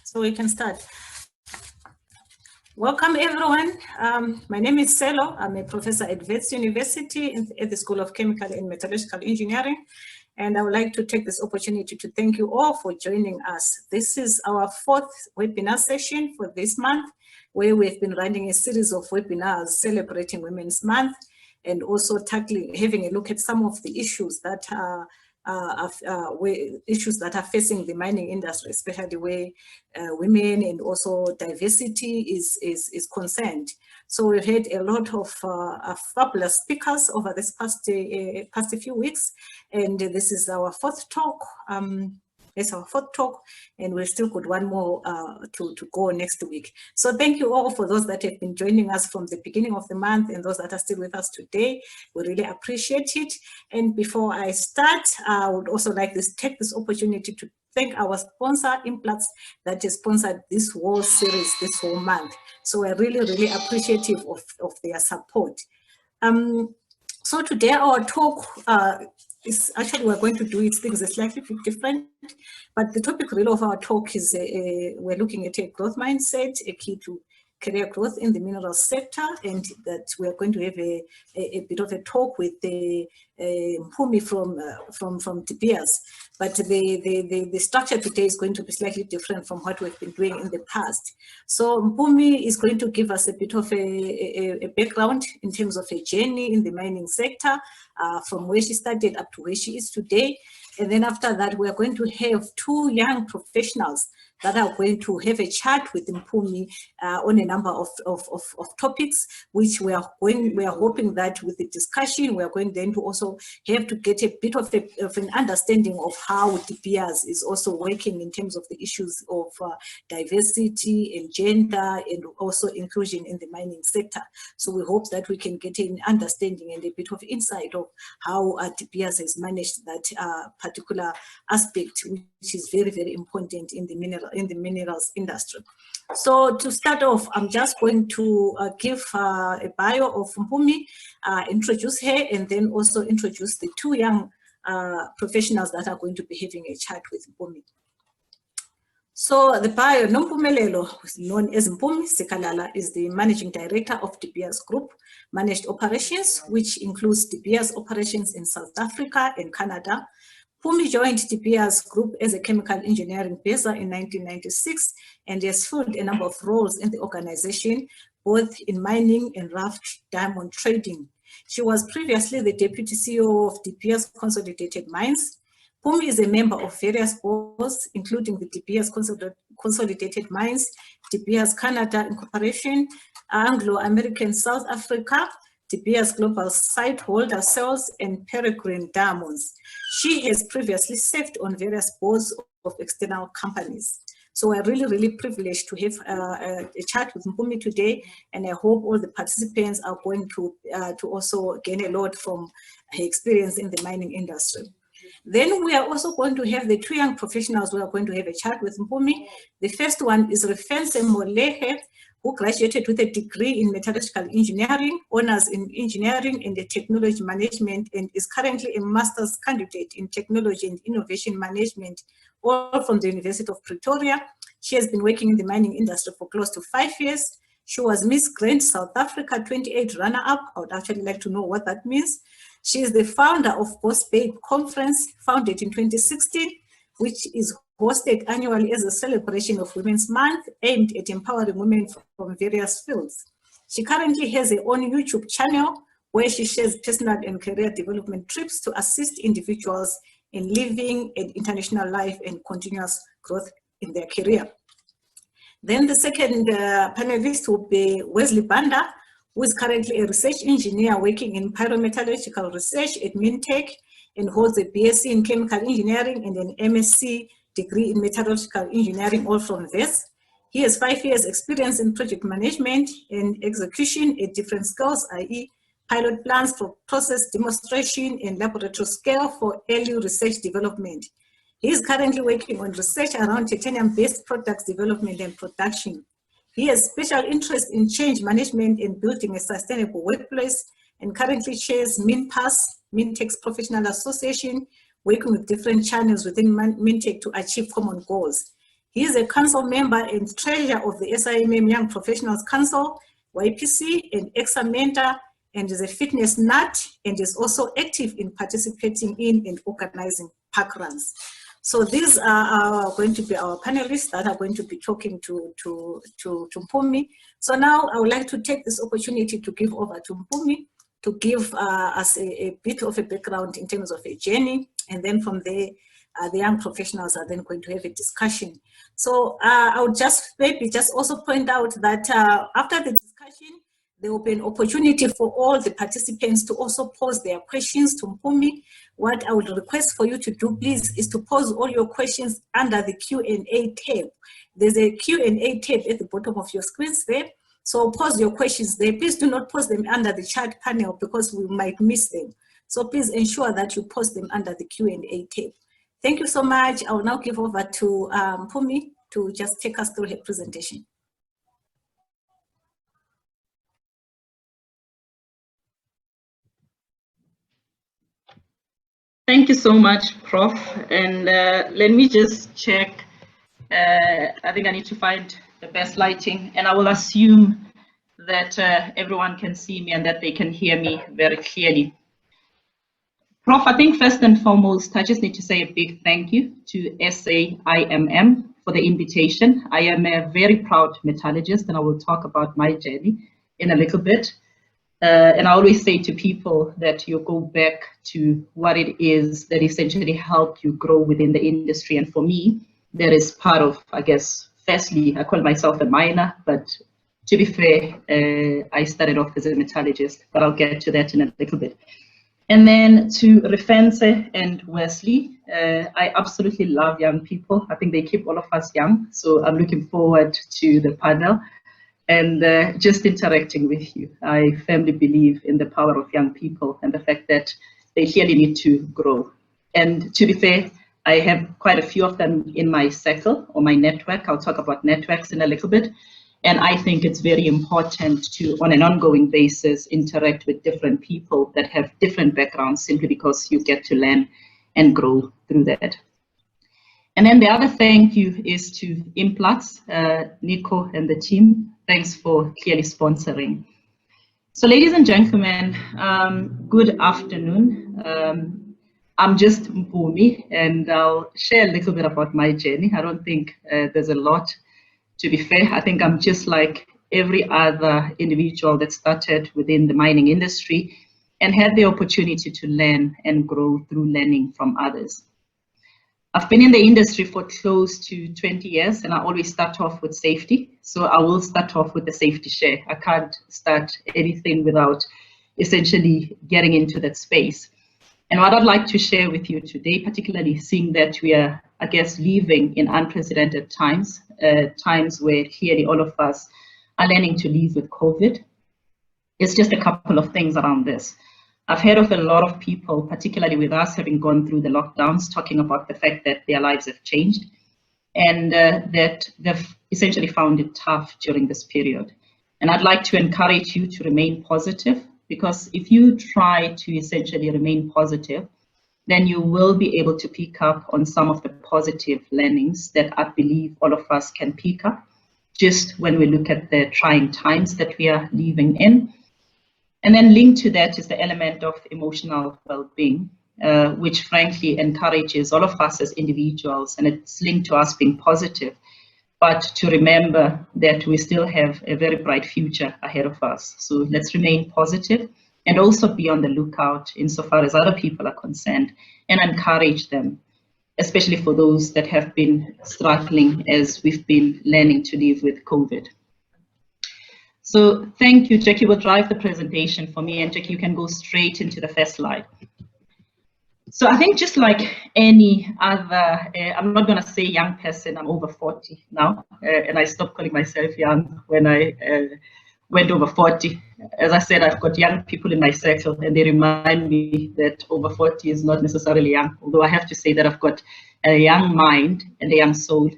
So we can start. Welcome everyone. My name is Selo. I'm a professor at Wits University at the School of Chemical and Metallurgical Engineering. And I would like to take this opportunity to thank you all for joining us. This is our fourth webinar session for this month, where we've been running a series of webinars celebrating Women's Month and also having a look at some of the issues that are facing the mining industry, especially where women and also diversity is concerned. So we've had a lot of fabulous speakers over this past few weeks, and this is our fourth talk. It's our fourth talk, and we've still got one more to go next week. So thank you all for those that have been joining us from the beginning of the month and those that are still with us today. We really appreciate it. And before I start, I would also like to take this opportunity to thank our sponsor, Implats, that has sponsored this whole series, this whole month. So we're really, really appreciative of their support. So today our talk is actually, we're going to do it, things are slightly different, but the topic really of our talk is we're looking at a growth mindset, a key to career growth in the minerals sector, and that we're going to have a bit of a talk with the Mpumi from De Beers. But the structure today is going to be slightly different from what we've been doing in the past. So Mpumi is going to give us a bit of a background in terms of a journey in the mining sector, from where she started up to where she is today. And then after that, we're going to have two young professionals that are going to have a chat with Mpumi on a number of topics, which we are hoping that with the discussion, we are going then to also have to get a bit of an understanding of how De Beers is also working in terms of the issues of diversity and gender and also inclusion in the mining sector. So we hope that we can get an understanding and a bit of insight of how De Beers has managed that particular aspect, which is very, very important in the minerals industry. So to start off, I'm just going to give a bio of Mpumi, introduce her, and then also introduce the two young professionals that are going to be having a chat with Mpumi. So the bio, Nompumelelo, known as Mpumi Zikalala, is the Managing Director of De Beers Group Managed Operations, which includes De Beers operations in South Africa and Canada. Mpumi joined De Beers Group as a chemical engineering baser in 1996 and has filled a number of roles in the organization, both in mining and rough diamond trading. She was previously the Deputy CEO of De Beers Consolidated Mines. Mpumi is a member of various boards, including the De Beers Consolidated Mines, De Beers Canada Incorporation, Anglo-American South Africa, De Beers Global Site Holder Cells, and Peregrine Diamonds. She has previously served on various boards of external companies. So we're really, really privileged to have a chat with Mpumi today, and I hope all the participants are going to also gain a lot from her experience in the mining industry. Then we are also going to have the two young professionals who are going to have a chat with Mpumi. The first one is Refense Molehe, who graduated with a degree in metallurgical engineering, honors in engineering and technology management, and is currently a master's candidate in technology and innovation management, all from the University of Pretoria. She has been working in the mining industry for close to 5 years. She was Miss Grand South Africa 28 runner-up. I would actually like to know what that means. She is the founder of Boss Babe Conference, founded in 2016, which is hosted annually as a celebration of Women's Month aimed at empowering women from various fields. She currently has her own YouTube channel where she shares personal and career development tips to assist individuals in living an international life and continuous growth in their career. Then the second panelist will be Wesley Banda, who is currently a research engineer working in pyrometallurgical research at Mintech and holds a BSc in chemical engineering and an MSc degree in metallurgical engineering, all from VES. He has 5 years experience in project management and execution at different scales, i.e. pilot plans for process demonstration and laboratory scale for early research development. He is currently working on research around titanium-based products development and production. He has special interest in change management and building a sustainable workplace, and currently chairs MinPass, Mintech's professional association, working with different channels within Mintech to achieve common goals. He is a council member and treasurer of the SIMM Young Professionals Council, YPC, and ex-mentor, and is a fitness nut, and is also active in participating in and organizing park runs. So these are going to be our panelists that are going to be talking to Mpumi. So now I would like to take this opportunity to give over to Mpumi to give us a bit of a background in terms of a journey, and then from there, the young professionals are then going to have a discussion. So I would just maybe just also point out that after the discussion, there will be an opportunity for all the participants to also pose their questions to Mpumi. What I would request for you to do, please, is to pose all your questions under the Q&A tab. There's a Q&A tab at the bottom of your screens there. So pose your questions there. Please do not post them under the chat panel because we might miss them. So please ensure that you post them under the Q&A tab. Thank you so much. I will now give over to Mpumi to just take us through her presentation. Thank you so much, Prof. And let me just check. I think I need to find the best lighting, and I will assume that everyone can see me and that they can hear me very clearly. Prof, I think first and foremost, I just need to say a big thank you to SAIMM for the invitation. I am a very proud metallurgist, and I will talk about my journey in a little bit. And I always say to people that you go back to what it is that essentially helped you grow within the industry. And for me, that is part of, I guess, firstly, I call myself a miner, but to be fair, I started off as a metallurgist, but I'll get to that in a little bit. And then to Refense and Wesley, I absolutely love young people. I think they keep all of us young. So I'm looking forward to the panel and just interacting with you. I firmly believe in the power of young people and the fact that they clearly need to grow. And to be fair, I have quite a few of them in my circle or my network. I'll talk about networks in a little bit. And I think it's very important to, on an ongoing basis, interact with different people that have different backgrounds simply because you get to learn and grow through that. And then the other thank you is to Implats, Nico and the team. Thanks for clearly sponsoring. So ladies and gentlemen, good afternoon. I'm just Mpumi, and I'll share a little bit about my journey. I don't think there's a lot. To be fair, I think I'm just like every other individual that started within the mining industry and had the opportunity to learn and grow through learning from others. I've been in the industry for close to 20 years, and I always start off with safety. So I will start off with the safety share. I can't start anything without essentially getting into that space. And what I'd like to share with you today, particularly seeing that we are, I guess, living in unprecedented times, times where clearly all of us are learning to live with COVID. It's just a couple of things around this. I've heard of a lot of people, particularly with us having gone through the lockdowns, talking about the fact that their lives have changed and that they've essentially found it tough during this period. And I'd like to encourage you to remain positive, because if you try to essentially remain positive, then you will be able to pick up on some of the positive learnings that I believe all of us can pick up just when we look at the trying times that we are living in. And then linked to that is the element of emotional well-being, which frankly encourages all of us as individuals, and it's linked to us being positive, but to remember that we still have a very bright future ahead of us. So let's remain positive and also be on the lookout insofar as other people are concerned and encourage them, especially for those that have been struggling as we've been learning to live with COVID. So thank you. Jackie will drive the presentation for me, and Jackie, you can go straight into the first slide. So I think just like any other, I'm not going to say young person, I'm over 40 now, and I stopped calling myself young when I went over 40. As I said, I've got young people in my circle, and they remind me that over 40 is not necessarily young, although I have to say that I've got a young mind and a young soul.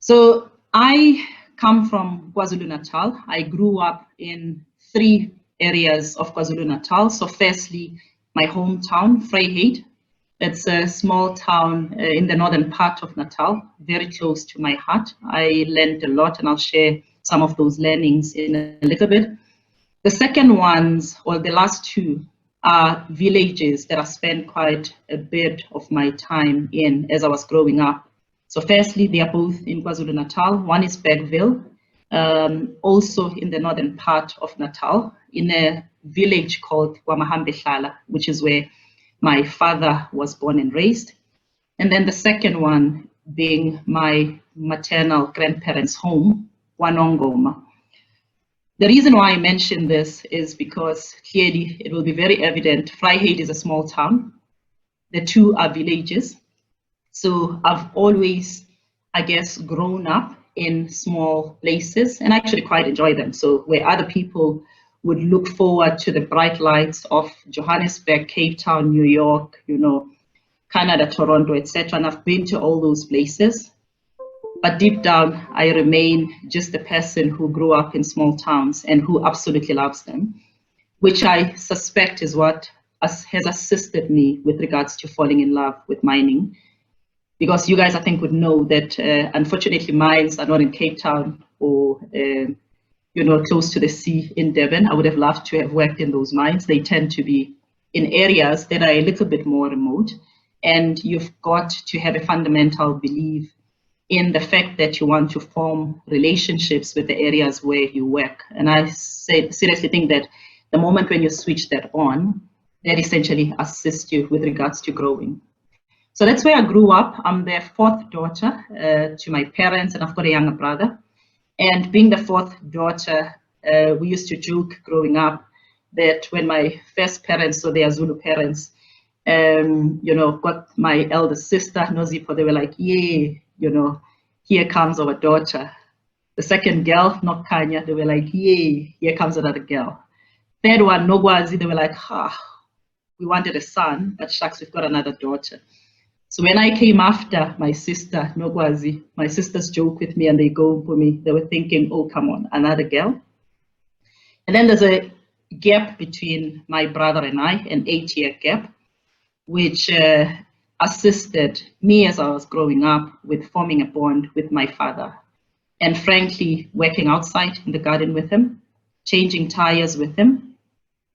So I come from KwaZulu-Natal. I grew up in 3 areas of KwaZulu-Natal. So firstly, my hometown, Vryheid, It's a small town in the northern part of Natal, very close to my heart. I learned a lot, and I'll share some of those learnings in a little bit. The second ones, or the last two, are villages that I spent quite a bit of my time in as I was growing up. So firstly, they are both in KwaZulu-Natal. One is Bergville, also in the northern part of Natal, in a village called KwaMahambehlala, which is where my father was born and raised. And then the second one being my maternal grandparents' home, Wanongoma. The reason why I mention this is because clearly it will be very evident Vryheid is a small town. The two are villages. So I've always, I guess, grown up in small places and I actually quite enjoy them. So where other people would look forward to the bright lights of Johannesburg, Cape Town, New York, you know, Canada, Toronto, etc. And I've been to all those places. But deep down, I remain just a person who grew up in small towns and who absolutely loves them, which I suspect is what has assisted me with regards to falling in love with mining. Because you guys, I think, would know that unfortunately mines are not in Cape Town or you know, close to the sea in Devon. I would have loved to have worked in those mines. They tend to be in areas that are a little bit more remote, and you've got to have a fundamental belief in the fact that you want to form relationships with the areas where you work. And I seriously think that the moment when you switch that on, that essentially assists you with regards to growing. So that's where I grew up. I'm the fourth daughter to my parents, and I've got a younger brother. And being the fourth daughter, we used to joke growing up that when my first parents, so they are Zulu parents, you know, got my elder sister, Nozipo, they were like, yay, you know, here comes our daughter. The second girl, Nokanya, they were like, yay, here comes another girl. Third one, Nogwazi, they were like, we wanted a son, but shucks, we've got another daughter. So when I came after my sister, Nogwazi, my sisters joke with me and they go for me. They were thinking, oh, come on, another girl. And then there's a gap between my brother and I, an 8-year gap, which assisted me as I was growing up with forming a bond with my father. And frankly, working outside in the garden with him, changing tires with him,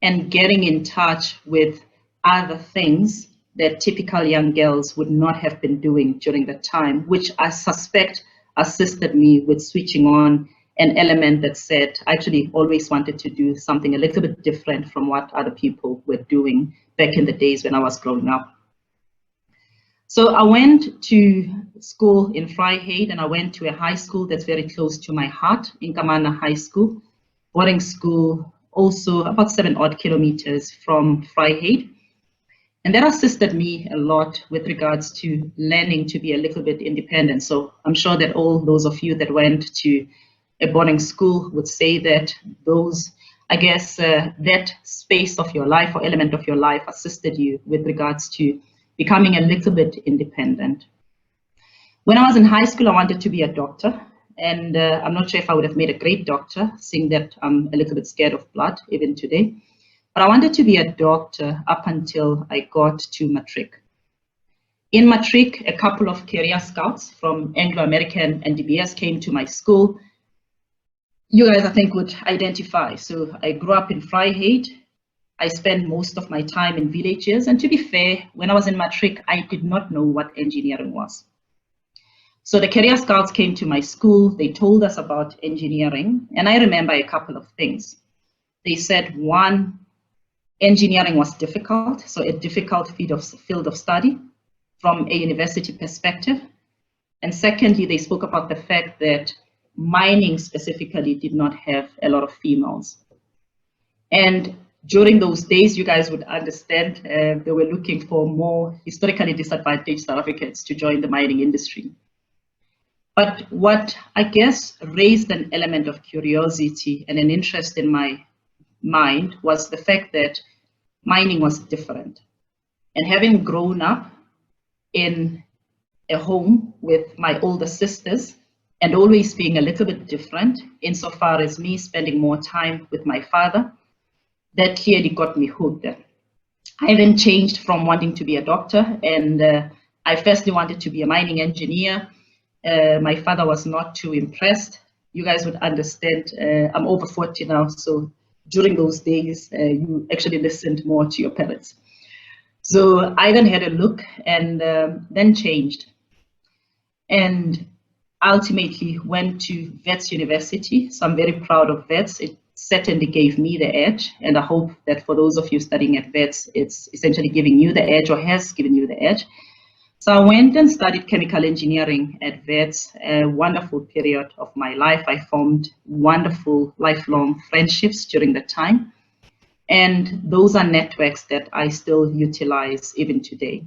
and getting in touch with other things that typical young girls would not have been doing during that time, which I suspect assisted me with switching on an element that said I actually always wanted to do something a little bit different from what other people were doing back in the days when I was growing up. So I went to school in Vryheid, and I went to a high school that's very close to my heart, Inkamana High School, boarding school, also about 7 odd kilometers from Vryheid. And that assisted me a lot with regards to learning to be a little bit independent. So I'm sure that all those of you that went to a boarding school would say that those, I guess, that space of your life or element of your life assisted you with regards to becoming a little bit independent. When I was in high school, I wanted to be a doctor. And I'm not sure if I would have made a great doctor, seeing that I'm a little bit scared of blood even today. But I wanted to be a doctor up until I got to matric. In matric, a couple of career scouts from Anglo-American and DBS came to my school. You guys, I think, would identify. So I grew up in Vryheid. I spent most of my time in villages. And to be fair, when I was in matric, I did not know what engineering was. So the career scouts came to my school. They told us about engineering. And I remember a couple of things. They said, one, engineering was difficult, so a difficult field of study from a university perspective. And secondly, they spoke about the fact that mining specifically did not have a lot of females. And during those days, you guys would understand they were looking for more historically disadvantaged South Africans to join the mining industry. But what I guess raised an element of curiosity and an interest in my mind was the fact that mining was different. And having grown up in a home with my older sisters and always being a little bit different insofar as me spending more time with my father, that clearly got me hooked then. I then changed from wanting to be a doctor, and I firstly wanted to be a mining engineer. My father was not too impressed. You guys would understand, I'm over 40 now, so during those days, you actually listened more to your parents. So I then had a look and then changed. And ultimately went to Wits University. So I'm very proud of Wits. It certainly gave me the edge. And I hope that for those of you studying at Wits, it's essentially giving you the edge or has given you the edge. So I went and studied chemical engineering at Wits, a wonderful period of my life. I formed wonderful lifelong friendships during the time. And those are networks that I still utilize even today.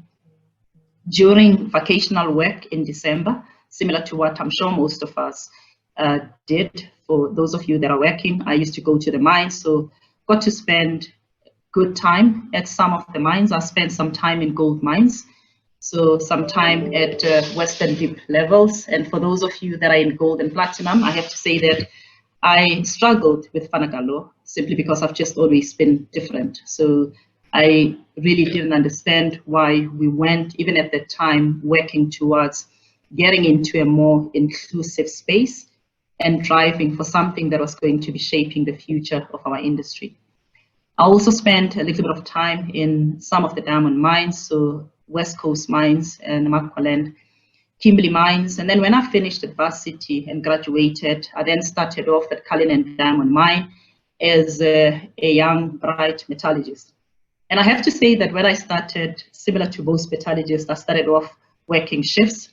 During vacational work in December, similar to what I'm sure most of us did, for those of you that are working, I used to go to the mines, so got to spend good time at some of the mines. I spent some time in gold mines, so some time at Western Deep levels. And for those of you that are in gold and platinum, I have to say that I struggled with Fanagalo simply because I've just always been different. So I really didn't understand why we weren't, even at the time, working towards getting into a more inclusive space and driving for something that was going to be shaping the future of our industry. I also spent a little bit of time in some of the diamond mines, so West Coast mines and Namaqualand, Kimberley mines. And then when I finished at varsity and graduated, I then started off at Cullinan Diamond Mine as a young, bright metallurgist. And I have to say that when I started, similar to most metallurgists, I started off working shifts.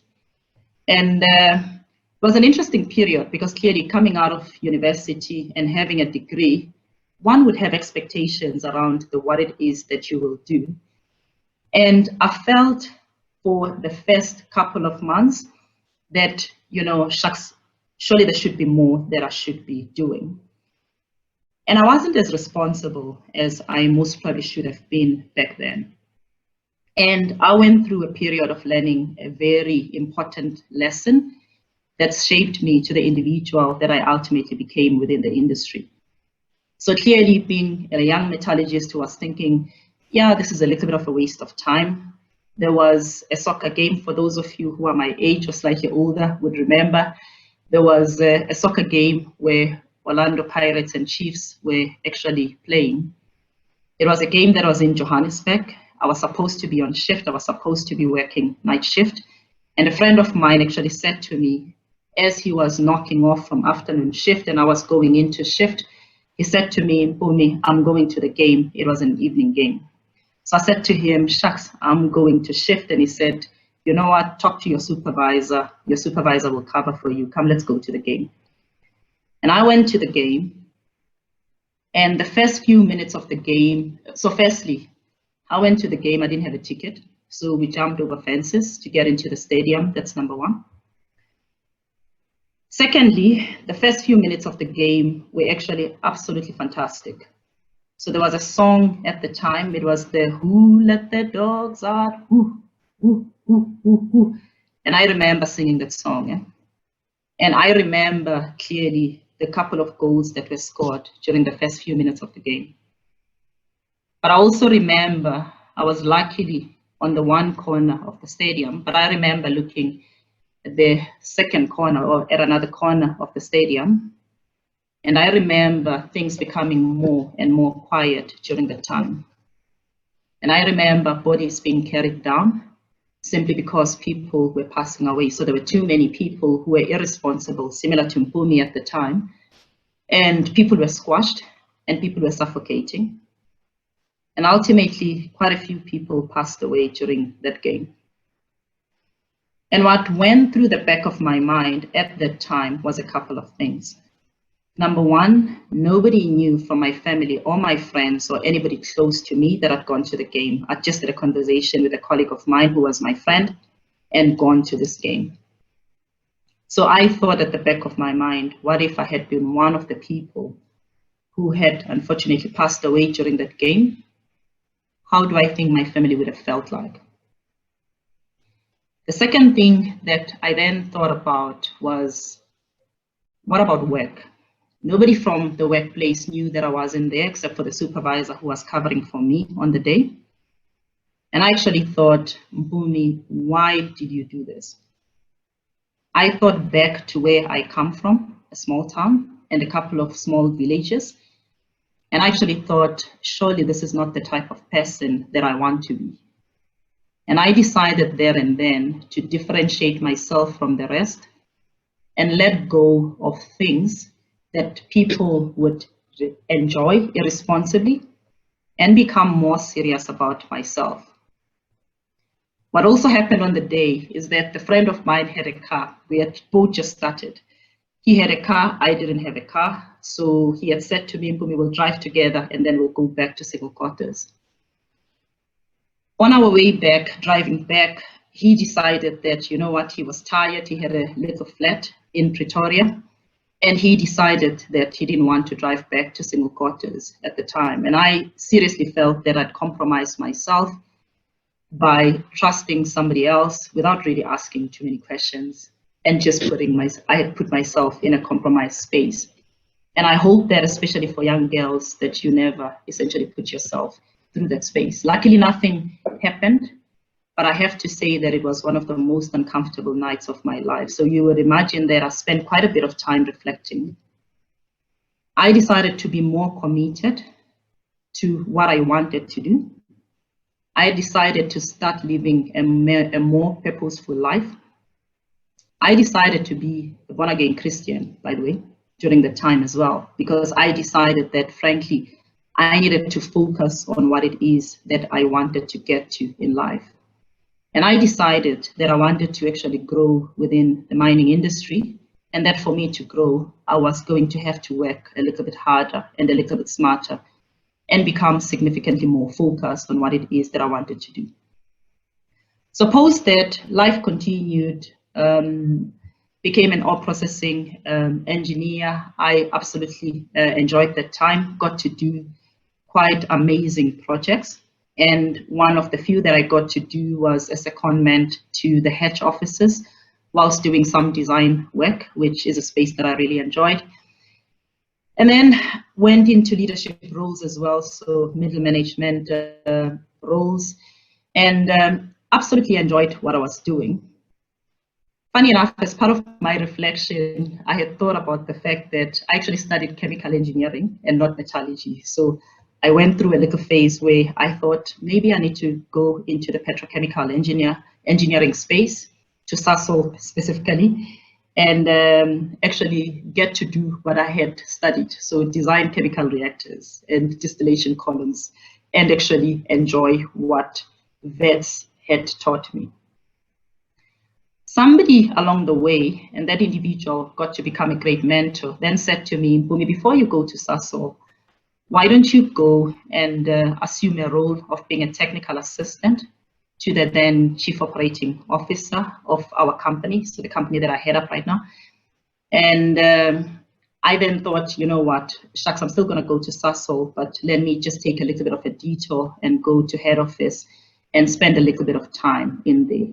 And it was an interesting period because clearly coming out of university and having a degree, one would have expectations around what it is that you will do. And I felt for the first couple of months that, you know, shucks, surely there should be more that I should be doing. And I wasn't as responsible as I most probably should have been back then. And I went through a period of learning a very important lesson that shaped me to the individual that I ultimately became within the industry. So clearly, being a young metallurgist who was thinking, yeah, this is a little bit of a waste of time. There was a soccer game, for those of you who are my age or slightly older would remember. There was a soccer game where Orlando Pirates and Chiefs were actually playing. It was a game that was in Johannesburg. I was supposed to be on shift. I was supposed to be working night shift. And a friend of mine actually said to me, as he was knocking off from afternoon shift and I was going into shift, he said to me, Mpumi, I'm going to the game. It was an evening game. So I said to him, shucks, I'm going to shift. And he said, you know what, talk to your supervisor. Your supervisor will cover for you. Come, let's go to the game. And I went to the game. And the first few minutes of the game, so firstly, I went to the game. I didn't have a ticket. So we jumped over fences to get into the stadium. That's number one. Secondly, the first few minutes of the game were actually absolutely fantastic. So there was a song at the time. It was the Who Let the Dogs Out, who, who, who, who, who. And I remember singing that song. Yeah? And I remember clearly the couple of goals that were scored during the first few minutes of the game. But I also remember I was luckily on the one corner of the stadium, but I remember looking at the second corner or at another corner of the stadium. And I remember things becoming more and more quiet during the time. And I remember bodies being carried down simply because people were passing away. So there were too many people who were irresponsible, similar to Mpumi at the time. And people were squashed and people were suffocating. And ultimately, quite a few people passed away during that game. And what went through the back of my mind at that time was a couple of things. Number one, nobody knew from my family or my friends or anybody close to me that I'd gone to the game. I just had a conversation with a colleague of mine who was my friend and gone to this game. So I thought at the back of my mind, what if I had been one of the people who had unfortunately passed away during that game? How do I think my family would have felt like? The second thing that I then thought about was, what about work? Nobody from the workplace knew that I wasn't there except for the supervisor who was covering for me on the day. And I actually thought, Mpumi, why did you do this? I thought back to where I come from, a small town and a couple of small villages. And I actually thought, surely this is not the type of person that I want to be. And I decided there and then to differentiate myself from the rest and let go of things that people would enjoy irresponsibly and become more serious about myself. What also happened on the day is that the friend of mine had a car. We had both just started. He had a car, I didn't have a car. So he had said to me, Mpumi, we'll drive together and then we'll go back to single quarters. On our way back, driving back, he decided that, you know what, he was tired. He had a little flat in Pretoria. And he decided that he didn't want to drive back to single quarters at the time. And I seriously felt that I'd compromised myself by trusting somebody else without really asking too many questions and just I had put myself in a compromised space. And I hope that, especially for young girls, that you never essentially put yourself through that space. Luckily, nothing happened, but I have to say that it was one of the most uncomfortable nights of my life. So you would imagine that I spent quite a bit of time reflecting. I decided to be more committed to what I wanted to do. I decided to start living a more purposeful life. I decided to be a born-again Christian, by the way, during the time as well, because I decided that, frankly, I needed to focus on what it is that I wanted to get to in life. And I decided that I wanted to actually grow within the mining industry, and that for me to grow, I was going to have to work a little bit harder and a little bit smarter and become significantly more focused on what it is that I wanted to do. Suppose that life continued, became an ore processing engineer. I absolutely enjoyed that time, got to do quite amazing projects. And one of the few that I got to do was a secondment to the hedge offices whilst doing some design work, which is a space that I really enjoyed. And then went into leadership roles as well, so middle management roles, and absolutely enjoyed what I was doing. Funny enough, as part of my reflection, I had thought about the fact that I actually studied chemical engineering and not metallurgy. So I went through a little phase where I thought maybe I need to go into the petrochemical engineering space, to Sasol specifically, and actually get to do what I had studied. So design chemical reactors and distillation columns, and actually enjoy what vets had taught me. Somebody along the way, and that individual got to become a great mentor, then said to me, Mpumi, before you go to Sasol, why don't you go and assume a role of being a technical assistant to the then chief operating officer of our company, so the company that I head up right now. And I then thought, you know what, shucks, I'm still going to go to Sasol, but let me just take a little bit of a detour and go to head office and spend a little bit of time in there.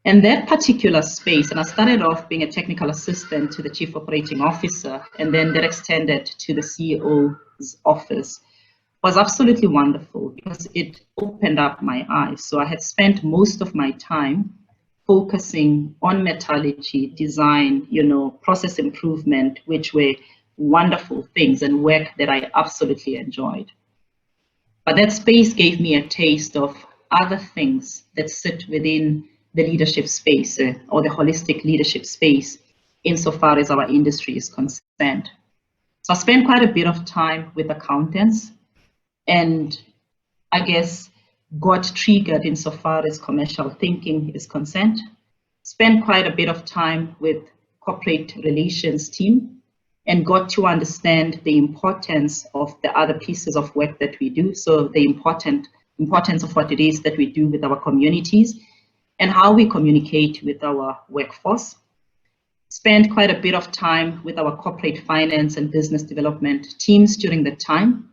And that particular space, and I started off being a technical assistant to the chief operating officer, and then that extended to the CEO's office, was absolutely wonderful because it opened up my eyes. So I had spent most of my time focusing on metallurgy, design, process improvement, which were wonderful things and work that I absolutely enjoyed. But that space gave me a taste of other things that sit within the leadership space or the holistic leadership space insofar as our industry is concerned. So I spent quite a bit of time with accountants, and I guess got triggered insofar as commercial thinking is concerned. Spent quite a bit of time with corporate relations team and got to understand the importance of the other pieces of work that we do. So the importance of what it is that we do with our communities and how we communicate with our workforce. Spent quite a bit of time with our corporate finance and business development teams during the time,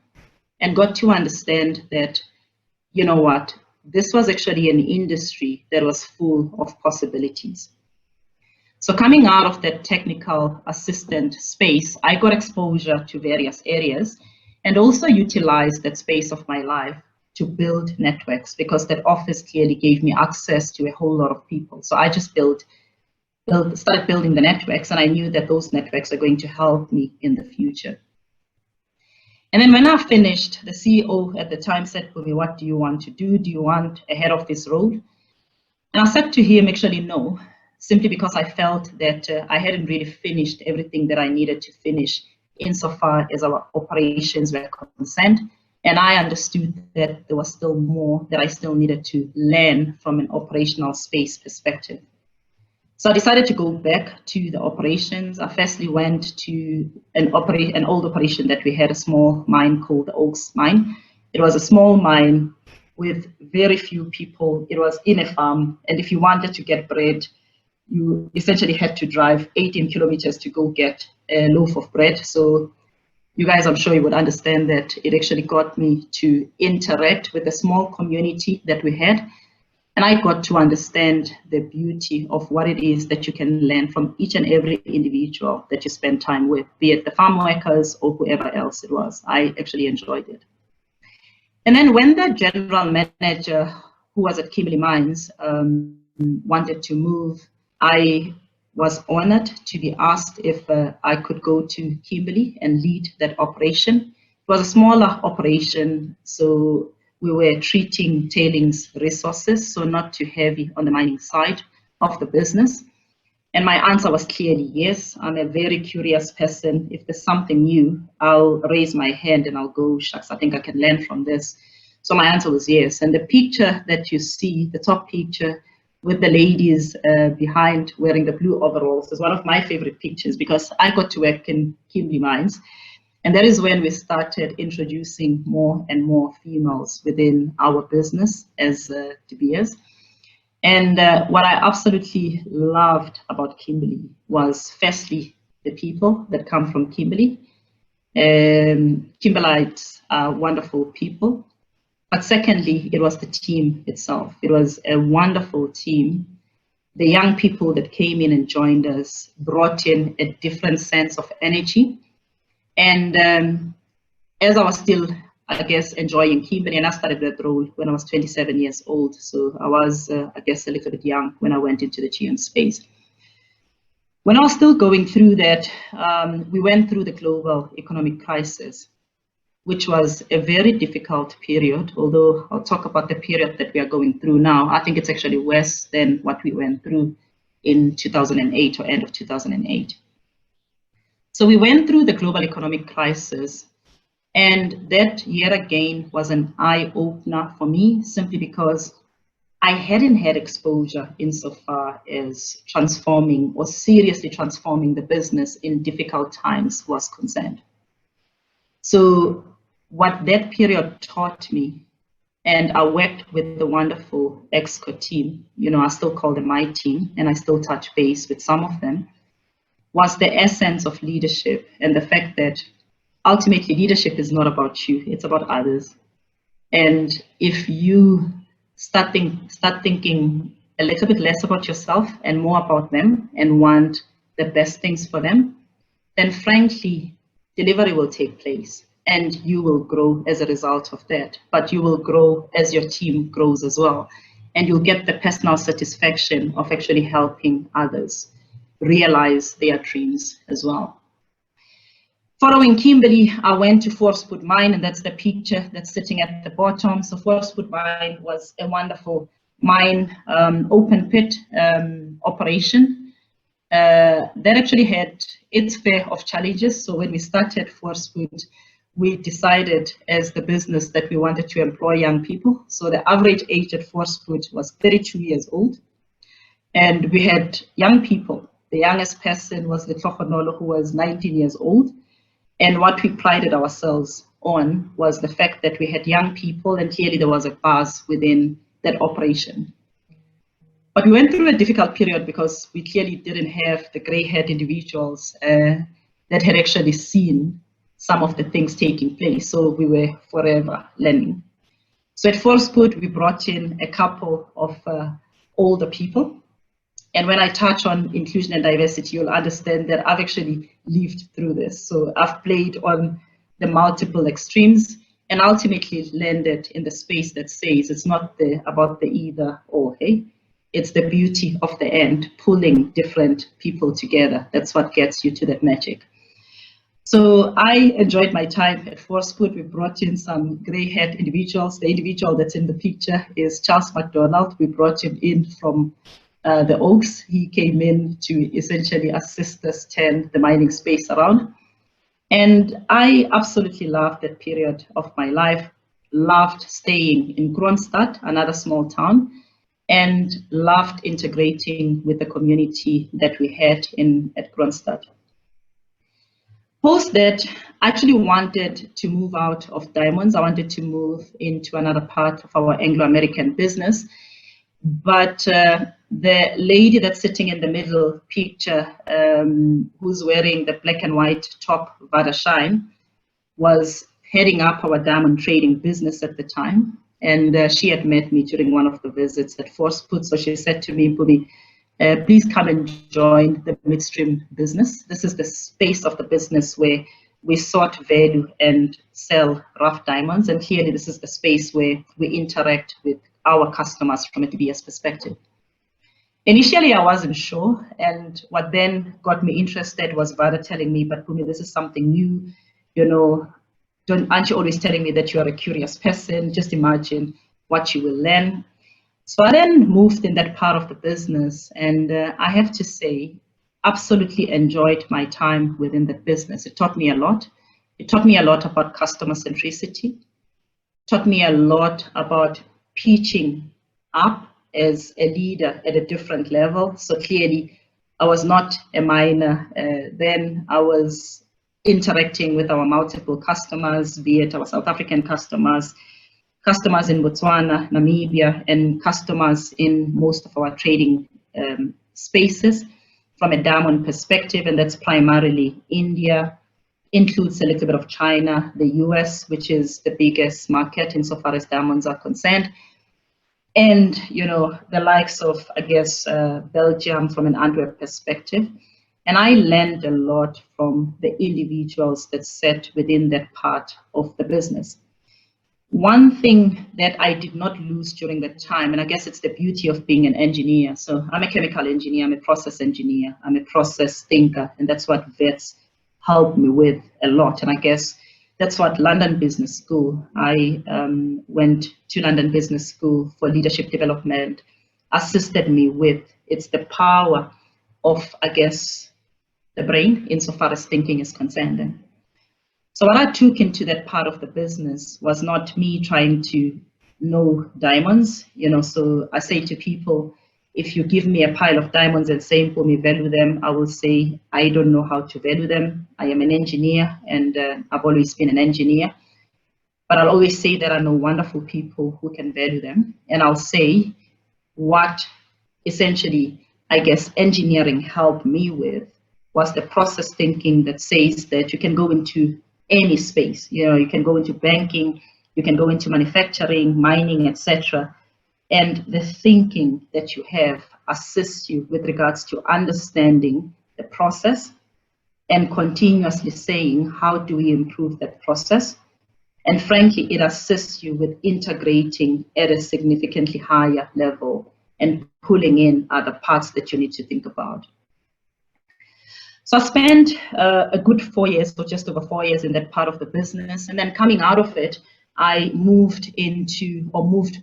and got to understand that, you know what, this was actually an industry that was full of possibilities. So coming out of that technical assistant space, I got exposure to various areas and also utilized that space of my life to build networks, because that office clearly gave me access to a whole lot of people. So I just started building the networks, and I knew that those networks are going to help me in the future. And then when I finished, the CEO at the time said to me, what do you want to do? Do you want a head office role? And I said to him, actually, no, simply because I felt that I hadn't really finished everything that I needed to finish insofar as our operations were concerned. And I understood that there was still more that I still needed to learn from an operational space perspective. So I decided to go back to the operations. I firstly went to an old operation that we had, a small mine called the Oaks Mine. It was a small mine with very few people. It was in a farm. And if you wanted to get bread, you essentially had to drive 18 kilometers to go get a loaf of bread. So you guys, I'm sure you would understand that it actually got me to interact with the small community that we had. And I got to understand the beauty of what it is that you can learn from each and every individual that you spend time with, be it the farm workers or whoever else it was. I actually enjoyed it. And then when the general manager, who was at Kimberley Mines, wanted to move, I was honored to be asked if I could go to Kimberley and lead that operation. It was a smaller operation, so we were treating tailings resources, so not too heavy on the mining side of the business. And my answer was clearly yes. I'm a very curious person. If there's something new, I'll raise my hand and I'll go, shucks, I think I can learn from this. So my answer was yes. And the picture that you see, the top picture with the ladies behind wearing the blue overalls, is one of my favorite pictures, because I got to work in Kimberley Mines. And that is when we started introducing more and more females within our business as De Beers. And what I absolutely loved about Kimberley was, firstly, the people that come from Kimberley. Kimberlites are wonderful people. But secondly, it was the team itself. It was a wonderful team. The young people that came in and joined us brought in a different sense of energy. And as I was still, I guess, enjoying Kimberley, and I started that role when I was 27 years old. So I was, I guess, a little bit young when I went into the GM space. When I was still going through that, we went through the global economic crisis, which was a very difficult period. Although I'll talk about the period that we are going through now, I think it's actually worse than what we went through in 2008 or end of 2008. So we went through the global economic crisis, and that yet again was an eye-opener for me, simply because I hadn't had exposure insofar as transforming or seriously transforming the business in difficult times was concerned. So what that period taught me, and I worked with the wonderful ExCo team, I still call them my team, and I still touch base with some of them, was the essence of leadership, and the fact that ultimately leadership is not about you, it's about others. And if you start thinking a little bit less about yourself and more about them and want the best things for them, then frankly, delivery will take place and you will grow as a result of that. But you will grow as your team grows as well. And you'll get the personal satisfaction of actually helping others realize their dreams as well. Following Kimberley, I went to Forcewood Mine, and that's the picture that's sitting at the bottom. So Forcewood Mine was a wonderful mine, open pit operation that actually had its fair of challenges. So when we started Forcewood, we decided as the business that we wanted to employ young people. So the average age at Forcewood was 32 years old. And we had young people. The youngest person was the Tlogonolo, who was 19 years old. And what we prided ourselves on was the fact that we had young people, and clearly there was a buzz within that operation. But we went through a difficult period because we clearly didn't have the gray-haired individuals that had actually seen some of the things taking place. So we were forever learning. So at Forcewood, we brought in a couple of older people. And when I touch on inclusion and diversity, you'll understand that I've actually lived through this. So I've played on the multiple extremes, and ultimately landed in the space that says it's not about the either or, hey? It's the beauty of the end, pulling different people together. That's what gets you to that magic. So I enjoyed my time at Forcefood. We brought in some grey-haired individuals. The individual that's in the picture is Charles McDonald. We brought him in from the Oaks. He came in to essentially assist us turn the mining space around. And I absolutely loved that period of my life, loved staying in Kroonstad, another small town, and loved integrating with the community that we had at Kroonstad. Post that, I actually wanted to move out of diamonds. I wanted to move into another part of our Anglo-American business. But the lady that's sitting in the middle picture, who's wearing the black and white top, Vada Shine, was heading up our diamond trading business at the time. And she had met me during one of the visits at Forcefood. So she said to me, Mpumi, please come and join the midstream business. This is the space of the business where we sort value and sell rough diamonds. And clearly this is the space where we interact with our customers from a DBS perspective. Initially, I wasn't sure. And what then got me interested was Vada telling me, but Mpumi, this is something new, you know, aren't you always telling me that you are a curious person? Just imagine what you will learn. So I then moved in that part of the business, and I have to say, absolutely enjoyed my time within that business. It taught me a lot. It taught me a lot about customer centricity. It taught me a lot about pitching up as a leader at a different level. So clearly, I was not a miner. Then I was interacting with our multiple customers, be it our South African customers, customers in Botswana, Namibia, and customers in most of our trading spaces from a diamond perspective, and that's primarily India, includes a little bit of China, the US, which is the biggest market insofar as diamonds are concerned, and you know the likes of, I guess, Belgium from an Antwerp perspective. And I learned a lot from the individuals that sat within that part of the business. One thing that I did not lose during that time, and I guess it's the beauty of being an engineer. So I'm a chemical engineer, I'm a process engineer, I'm a process thinker, and that's what vets helped me with a lot. And I guess that's what London Business School, I went to London Business School for leadership development, assisted me with. It's the power of, I guess, the brain insofar as thinking is concerned. So what I took into that part of the business was not me trying to know diamonds, you know, so I say to people, if you give me a pile of diamonds and say, Mpumi, value them, I will say, I don't know how to value them. I am an engineer, and I've always been an engineer, but I'll always say that I know wonderful people who can value them. And I'll say what essentially, I guess, engineering helped me with was the process thinking that says that you can go into any space. You know, you can go into banking, you can go into manufacturing, mining, etc. And the thinking that you have assists you with regards to understanding the process and continuously saying, how do we improve that process? And frankly, it assists you with integrating at a significantly higher level and pulling in other parts that you need to think about. So I spent a good 4 years, or just over 4 years, in that part of the business. And then coming out of it, I moved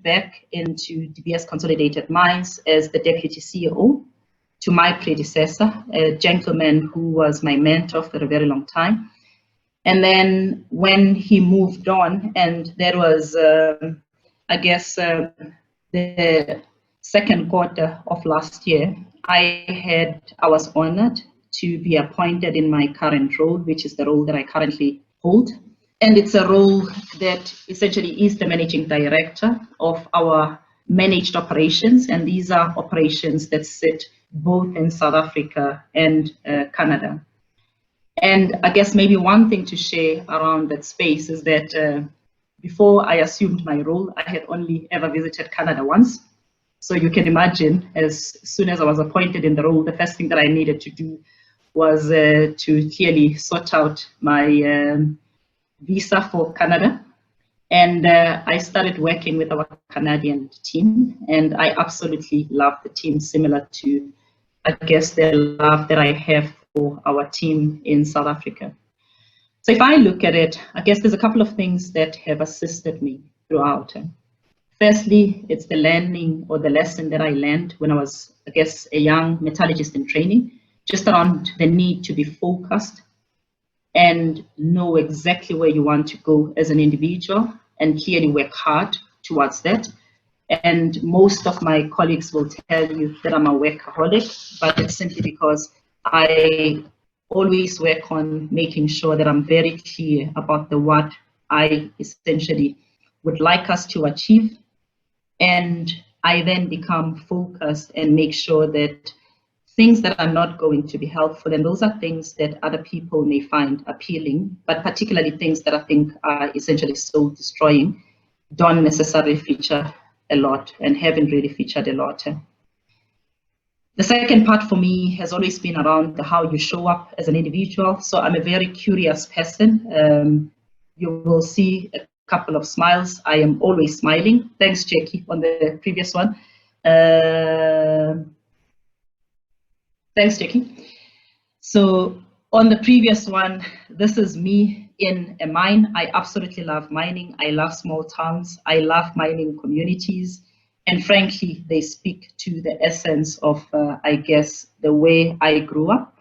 back into DBS Consolidated Mines as the Deputy CEO to my predecessor, a gentleman who was my mentor for a very long time. And then when he moved on, and that was, I guess, the second quarter of last year, I was honored to be appointed in my current role, which is the role that I currently hold. And it's a role that essentially is the managing director of our managed operations. And these are operations that sit both in South Africa and Canada. And I guess maybe one thing to share around that space is that before I assumed my role, I had only ever visited Canada once. So you can imagine, as soon as I was appointed in the role, the first thing that I needed to do was to clearly sort out my visa for Canada. And I started working with our Canadian team, and I absolutely love the team, similar to, I guess, the love that I have for our team in South Africa. So if I look at it, I guess there's a couple of things that have assisted me throughout. Firstly, it's the learning or the lesson that I learned when I was, I guess, a young metallurgist in training, just around the need to be focused and know exactly where you want to go as an individual and clearly work hard towards that. And most of my colleagues will tell you that I'm a workaholic, but it's simply because I always work on making sure that I'm very clear about the what I essentially would like us to achieve. And I then become focused and make sure that things that are not going to be helpful, and those are things that other people may find appealing, but particularly things that I think are essentially soul destroying, don't necessarily feature a lot and haven't really featured a lot. The second part for me has always been around how you show up as an individual. So I'm a very curious person. You will see a couple of smiles. I am always smiling. Thanks, Jackie, on the previous one. Thanks, Jackie. So on the previous one, this is me in a mine. I absolutely love mining. I love small towns. I love mining communities. And frankly, they speak to the essence of, I guess, the way I grew up.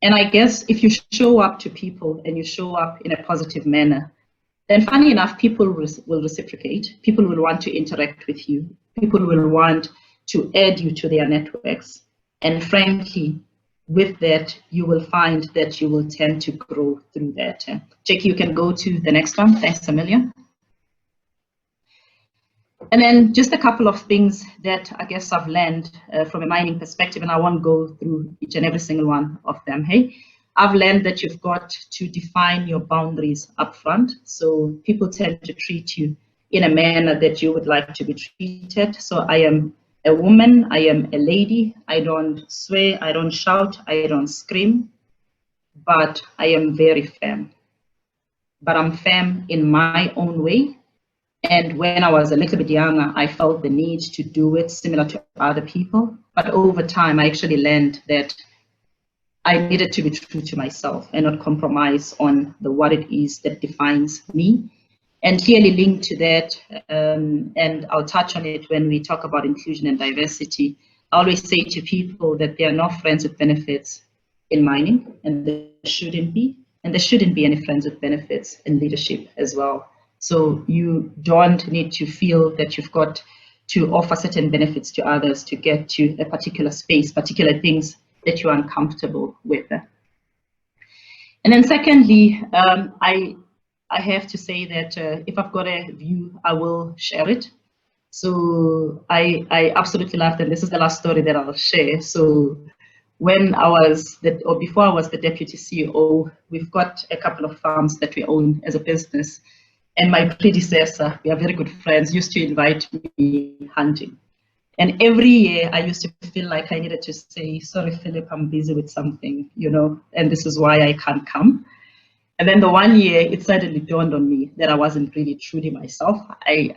And I guess if you show up to people and you show up in a positive manner, then funny enough, people will reciprocate. People will want to interact with you. People will want to add you to their networks. And frankly, with that, you will find that you will tend to grow through that. Jackie, you can go to the next one. Thanks, Amelia. And then just a couple of things that I guess I've learned from a mining perspective, and I won't go through each and every single one of them. Hey, I've learned that you've got to define your boundaries up front. So people tend to treat you in a manner that you would like to be treated. So I am a woman, I am a lady, I don't swear, I don't shout, I don't scream, but I am very firm. But I'm firm in my own way. And when I was a little bit younger, I felt the need to do it similar to other people. But over time, I actually learned that I needed to be true to myself and not compromise on what it is that defines me. And clearly linked to that, and I'll touch on it when we talk about inclusion and diversity, I always say to people that there are no friends with benefits in mining, and there shouldn't be. And there shouldn't be any friends with benefits in leadership as well. So you don't need to feel that you've got to offer certain benefits to others to get to a particular space, particular things that you're uncomfortable with. And then secondly, I have to say that if I've got a view, I will share it. So I absolutely loved, and this is the last story that I'll share. So when I was, before I was the deputy CEO, we've got a couple of farms that we own as a business. And my predecessor, we are very good friends, used to invite me hunting. And every year I used to feel like I needed to say, sorry, Philip, I'm busy with something, and this is why I can't come. And then the one year it suddenly dawned on me that I wasn't really true to myself. I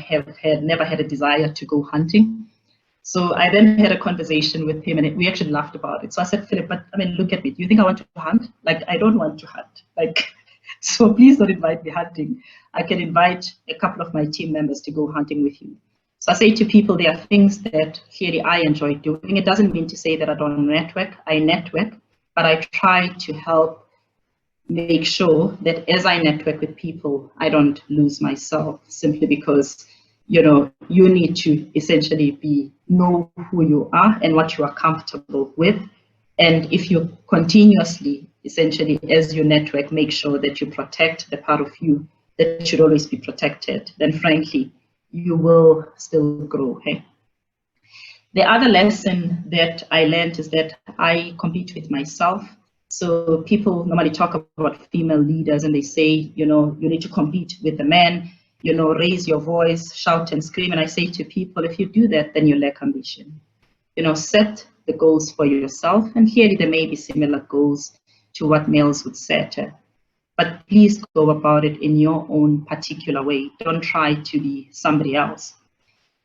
have never had a desire to go hunting. So I then had a conversation with him and we actually laughed about it. So I said, Philip, but look at me. Do you think I want to hunt? Like, I don't want to hunt. So please don't invite me hunting. I can invite a couple of my team members to go hunting with you. So I say to people, there are things that clearly I enjoy doing. It doesn't mean to say that I don't network. I network, but I try to help make sure that as I network with people, I don't lose myself simply because, you need to essentially know who you are and what you are comfortable with. And if you continuously, essentially, as you network, make sure that you protect the part of you that should always be protected, then frankly, you will still grow. Hey? The other lesson that I learned is that I compete with myself. So people normally talk about female leaders and they say, you need to compete with the men, raise your voice, shout and scream. And I say to people, if you do that, then you lack ambition. Set the goals for yourself. And clearly there may be similar goals to what males would set. but please go about it in your own particular way. Don't try to be somebody else.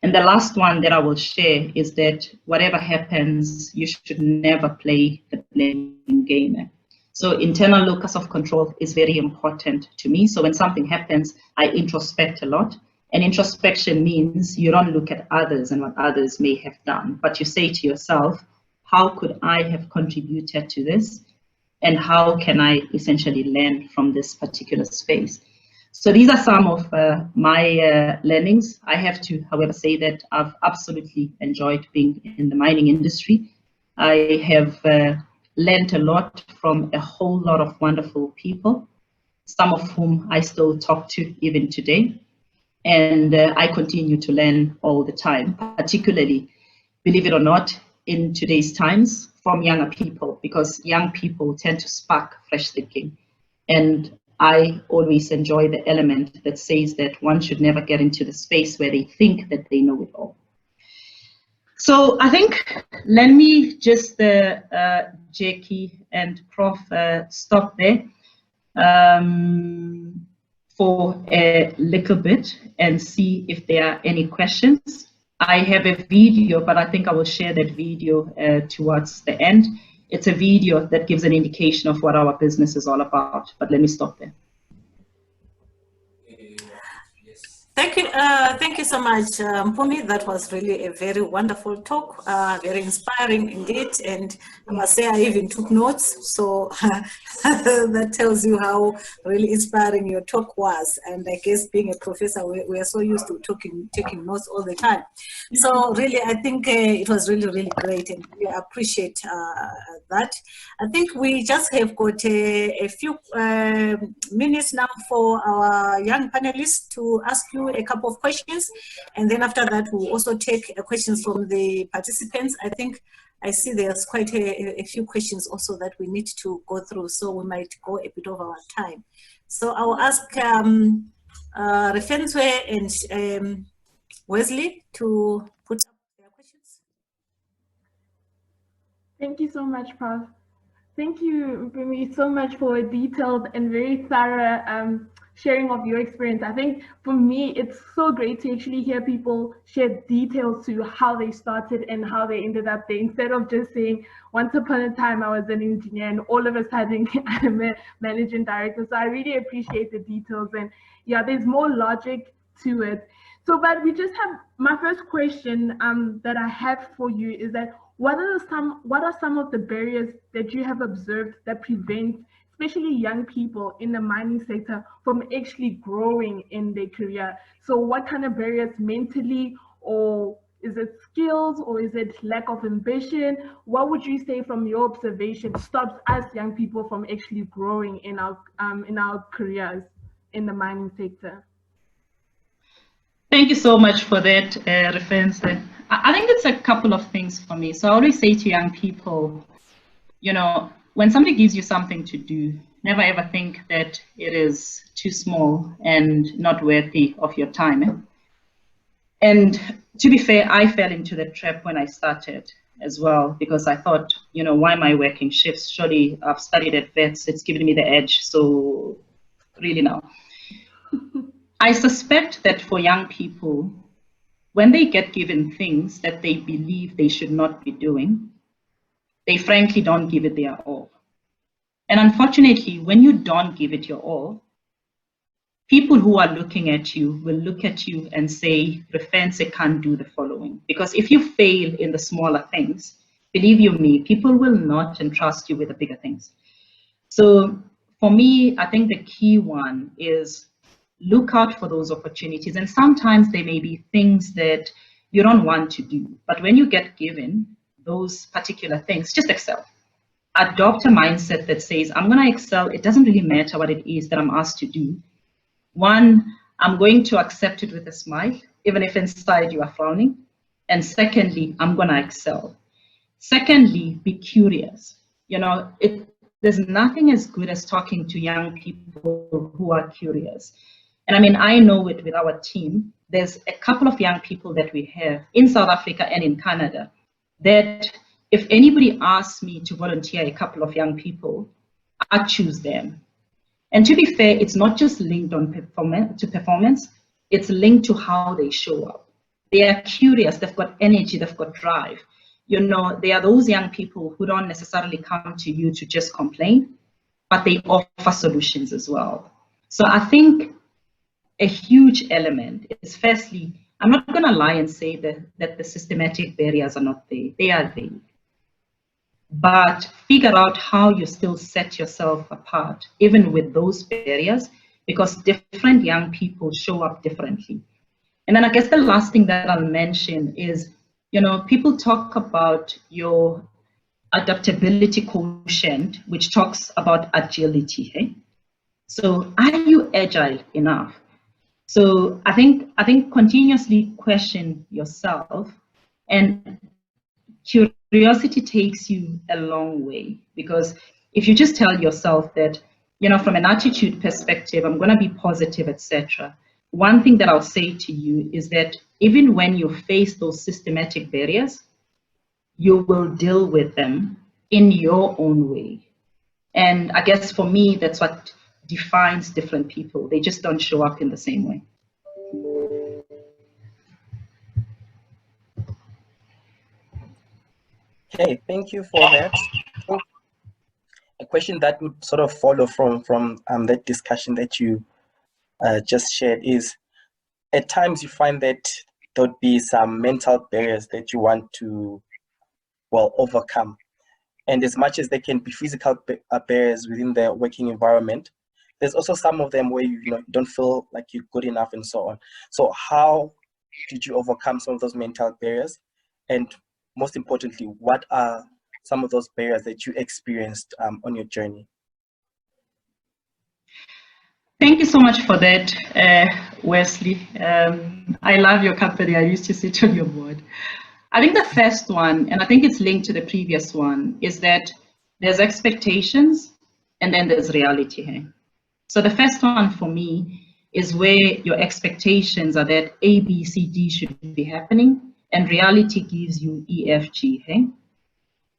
And the last one that I will share is that whatever happens, you should never play the blame game. So internal locus of control is very important to me. So when something happens, I introspect a lot. And introspection means you don't look at others and what others may have done, but you say to yourself, how could I have contributed to this? And how can I essentially learn from this particular space? So these are some of my learnings. I have to, however, say that I've absolutely enjoyed being in the mining industry. I have learned a lot from a whole lot of wonderful people, some of whom I still talk to even today. And I continue to learn all the time, particularly, believe it or not, in today's times from younger people, because young people tend to spark fresh thinking. And I always enjoy the element that says that one should never get into the space where they think that they know it all. So I think, let me just, Jackie and Prof, stop there for a little bit and see if there are any questions. I have a video, but I think I will share that video towards the end. It's a video that gives an indication of what our business is all about, but let me stop there. Thank you so much, Mpumi. That was really a very wonderful talk, very inspiring indeed. And I must say, I even took notes. So that tells you how really inspiring your talk was. And I guess being a professor, we are so used to taking notes all the time. So really, I think it was really, really great, and we appreciate that. I think we just have got a few minutes now for our young panelists to ask you a couple of questions, and then after that we'll also take questions from the participants. I think I see there's quite a few questions also that we need to go through, so we might go a bit over our time. So I will ask Refenswe and Wesley to put up their questions. Thank you so much, Prof. Thank you, Mpumi, so much for a detailed and very thorough sharing of your experience. I think for me, it's so great to actually hear people share details to how they started and how they ended up there, instead of just saying, once upon a time I was an engineer and all of a sudden I'm a managing director. So I really appreciate the details, and yeah, there's more logic to it. So, but we just have, my first question that I have for you is that, what are some of the barriers that you have observed that prevent especially young people in the mining sector from actually growing in their career? So what kind of barriers mentally, or is it skills, or is it lack of ambition? What would you say from your observation stops us young people from actually growing in our careers in the mining sector? Thank you so much for that reference. I think it's a couple of things for me. So I always say to young people, you know, when somebody gives you something to do, never ever think that it is too small and not worthy of your time. And to be fair, I fell into the trap when I started as well, because I thought, you know, why am I working shifts? Surely I've studied at vets, it's given me the edge. So really now. I suspect that for young people, when they get given things that they believe they should not be doing, they frankly don't give it their all. And unfortunately, when you don't give it your all, people who are looking at you will look at you and say, Refense can't do the following. Because if you fail in the smaller things, believe you me, people will not entrust you with the bigger things. So for me, I think the key one is look out for those opportunities. And sometimes they may be things that you don't want to do. But when you get given those particular things, just excel. Adopt a mindset that says, I'm going to excel. It doesn't really matter what it is that I'm asked to do. One, I'm going to accept it with a smile, even if inside you are frowning. And secondly, I'm going to excel. Secondly, be curious. You know, there's nothing as good as talking to young people who are curious. And I mean, I know it with our team. There's a couple of young people that we have in South Africa and in Canada that if anybody asks me to volunteer a couple of young people, I choose them. And to be fair, it's not just linked on performance, it's linked to how they show up. They are curious, they've got energy, they've got drive. You know, they are those young people who don't necessarily come to you to just complain, but they offer solutions as well. So I think a huge element is, firstly, I'm not going to lie and say that the systematic barriers are not there. They are there. But figure out how you still set yourself apart, even with those barriers, because different young people show up differently. And then I guess the last thing that I'll mention is, you know, people talk about your adaptability quotient, which talks about agility. Hey? So are you agile enough? So I think continuously question yourself, and curiosity takes you a long way, because if you just tell yourself that, you know, from an attitude perspective, I'm going to be positive, etc. One thing that I'll say to you is that even when you face those systematic barriers, you will deal with them in your own way. And I guess for me, that's what defines different people. They just don't show up in the same way. Okay, thank you for that. A question that would sort of follow from that discussion that you just shared is, at times you find that there'd be some mental barriers that you want to, well, overcome. And as much as there can be physical barriers within the working environment, there's also some of them where you don't feel like you're good enough and so on. So how did you overcome some of those mental barriers? And most importantly, what are some of those barriers that you experienced on your journey? Thank you so much for that, Wesley. I love your company. I used to sit on your board. I think the first one, and I think it's linked to the previous one, is that there's expectations and then there's reality here. So the first one for me is where your expectations are that A, B, C, D should be happening, and reality gives you E, F, G. Hey?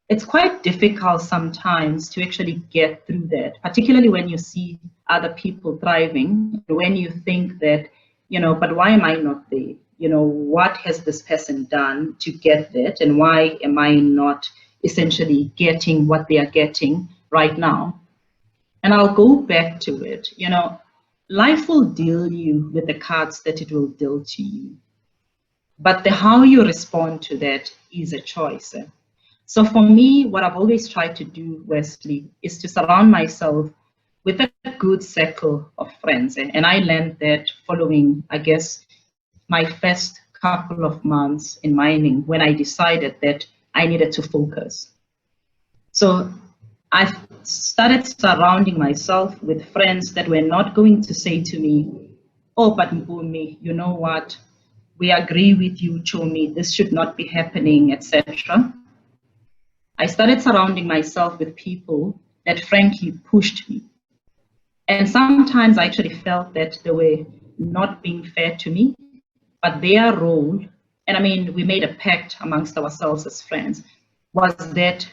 It's quite difficult sometimes to actually get through that, particularly when you see other people thriving, when you think that, you know, but why am I not there? You know, what has this person done to get that? And why am I not essentially getting what they are getting right now? And I'll go back to it. You know, life will deal you with the cards that it will deal to you. But how you respond to that is a choice. So for me, what I've always tried to do, Wesley, is to surround myself with a good circle of friends. And I learned that following, I guess, my first couple of months in mining, when I decided that I needed to focus. So I started surrounding myself with friends that were not going to say to me, oh, but Mpumi, you know what? We agree with you, Chomi, this should not be happening, etc. I started surrounding myself with people that frankly pushed me. And sometimes I actually felt that they were not being fair to me, but their role, and I mean, we made a pact amongst ourselves as friends, was that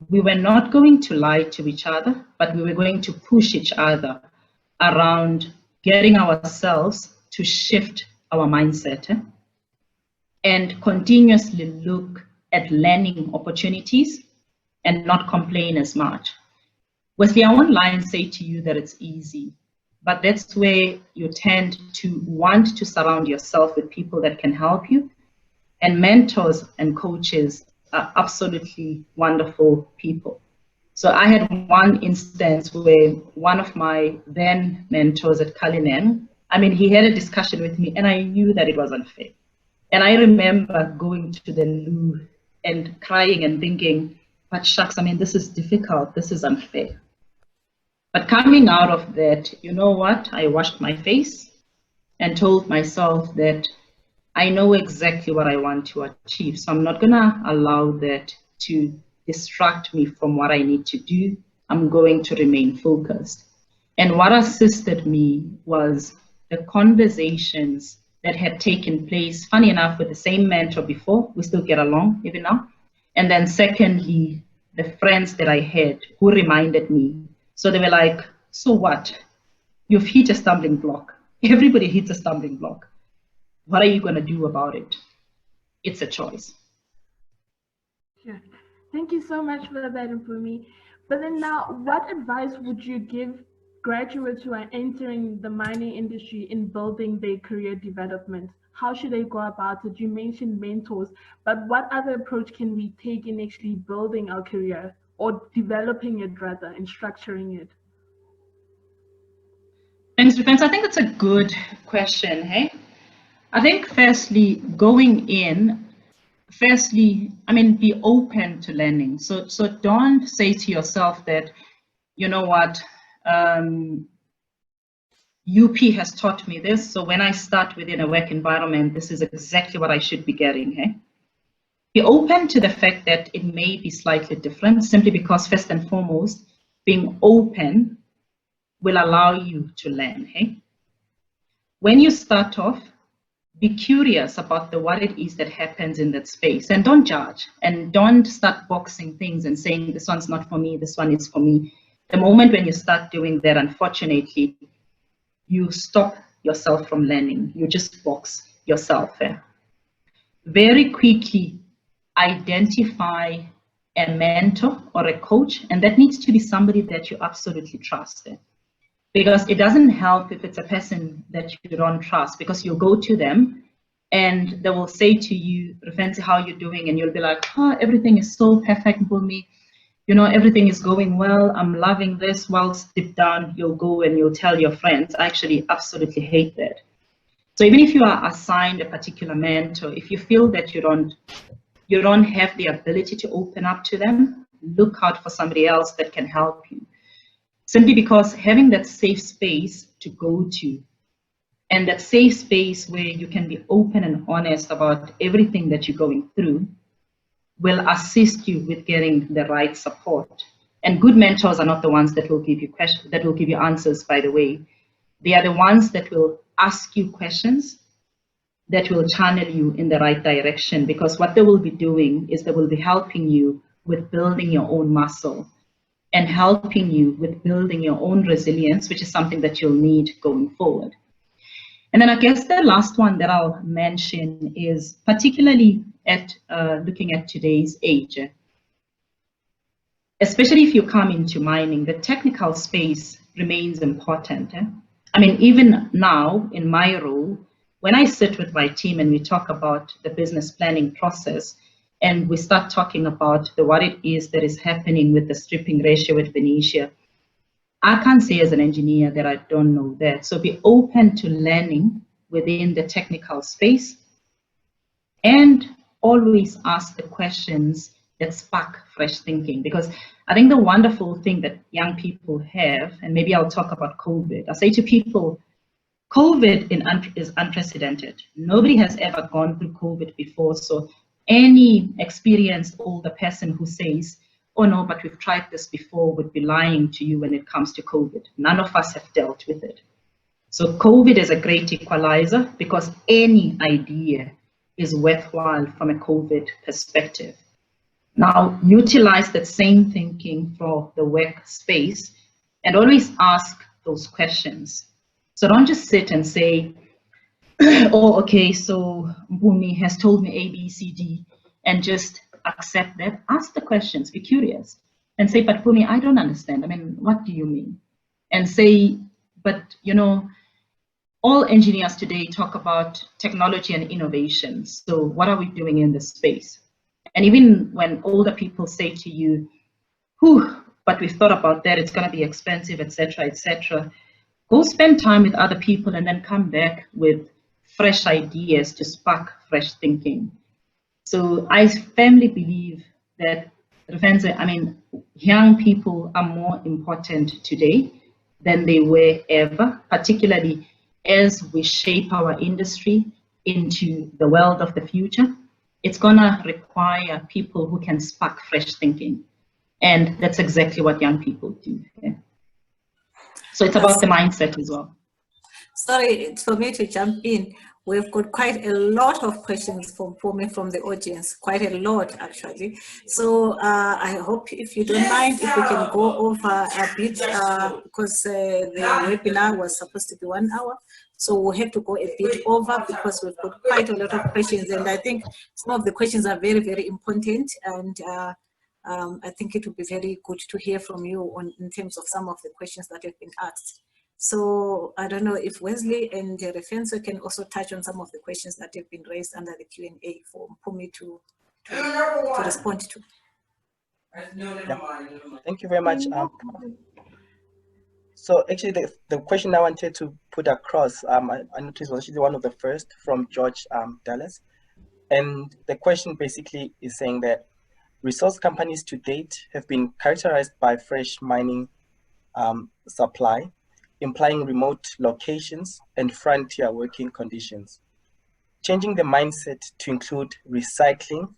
we were not going to lie to each other, but we were going to push each other around getting ourselves to shift our mindset and continuously look at learning opportunities and not complain as much. Wesley, I won't lie and say to you that it's easy, but that's where you tend to want to surround yourself with people that can help you. And mentors and coaches are absolutely wonderful people. So I had one instance where one of my then mentors at Cullinan, I mean, he had a discussion with me and I knew that it was unfair. And I remember going to the loo and crying and thinking, but shucks, I mean, this is difficult, this is unfair. But coming out of that, you know what? I washed my face and told myself that I know exactly what I want to achieve. So I'm not gonna allow that to distract me from what I need to do. I'm going to remain focused. And what assisted me was the conversations that had taken place, funny enough, with the same mentor before. We still get along even now. And then secondly, the friends that I had who reminded me. So they were like, so what? you've hit a stumbling block. Everybody hits a stumbling block. What are you going to do about it? It's a choice. Yeah. Thank you so much for that, Mpumi. But then now, what advice would you give graduates who are entering the mining industry in building their career development? How should they go about it? You mentioned mentors, but what other approach can we take in actually building our career or developing it rather and structuring it? Thanks, Rufence. I think that's a good question, hey? I think firstly, going in, I mean, be open to learning. So don't say to yourself that, you know what, UP has taught me this, so when I start within a work environment, this is exactly what I should be getting, hey? Be open to the fact that it may be slightly different, simply because first and foremost, being open will allow you to learn, hey? When you start off, be curious about what it is that happens in that space, and don't judge, and don't start boxing things and saying this one's not for me, this one is for me. The moment when you start doing that, unfortunately, you stop yourself from learning. You just box yourself. Very quickly identify a mentor or a coach, and that needs to be somebody that you absolutely trust. Because it doesn't help if it's a person that you don't trust, because you'll go to them and they will say to you, Rufence, how are you doing? And you'll be like, oh, everything is so perfect, Mpumi. You know, everything is going well. I'm loving this. Whilst deep down, you'll go and you'll tell your friends, I actually absolutely hate that. So even if you are assigned a particular mentor, if you feel that you don't have the ability to open up to them, look out for somebody else that can help you. Simply because having that safe space to go to, and that safe space where you can be open and honest about everything that you're going through, will assist you with getting the right support. And good mentors are not the ones that will give you questions, that will give you answers, by the way. They are the ones that will ask you questions that will channel you in the right direction, because what they will be doing is they will be helping you with building your own muscle and helping you with building your own resilience, which is something that you'll need going forward. And then I guess the last one that I'll mention is particularly at looking at today's age, especially if you come into mining, the technical space remains important. I mean, even now in my role, when I sit with my team and we talk about the business planning process, and we start talking about what it is that is happening with the stripping ratio at Venetia, I can't say as an engineer that I don't know that. So be open to learning within the technical space, and always ask the questions that spark fresh thinking. Because I think the wonderful thing that young people have, and maybe I'll talk about COVID, I say to people, COVID is unprecedented. Nobody has ever gone through COVID before. So any experienced older person who says, oh no, but we've tried this before, would be lying to you when it comes to COVID. None of us have dealt with it. So COVID is a great equalizer, because any idea is worthwhile from a COVID perspective. Now, utilize that same thinking for the workspace and always ask those questions. So don't just sit and say, oh, okay, so Mpumi has told me A, B, C, D, and just accept that. Ask the questions, be curious, and say, but Mpumi, I don't understand. I mean, what do you mean? And say, but you know, all engineers today talk about technology and innovation. So what are we doing in this space? And even when older people say to you, whew, but we've thought about that, it's going to be expensive, etc., go spend time with other people and then come back with fresh ideas to spark fresh thinking. So I firmly believe that, I mean, young people are more important today than they were ever, particularly as we shape our industry into the world of the future. It's gonna require people who can spark fresh thinking. And that's exactly what young people do. Yeah. So it's about the mindset as well. Sorry, for me to jump in. We've got quite a lot of questions for me from the audience, quite a lot actually. So I hope, if you don't mind, if we can go over a bit, because the webinar was supposed to be 1 hour. So we'll have to go a bit over because we've got quite a lot of questions, and I think some of the questions are very, very important, and I think it would be very good to hear from you in terms of some of the questions that have been asked. So I don't know if Wesley and Refenso can also touch on some of the questions that have been raised under the Q&A for Mpumi to respond to. Yeah. Thank you very much. So actually, the question I wanted to put across, I noticed was actually one of the first from George Dallas. And the question basically is saying that resource companies to date have been characterized by fresh mining supply, implying remote locations and frontier working conditions. Changing the mindset to include recycling,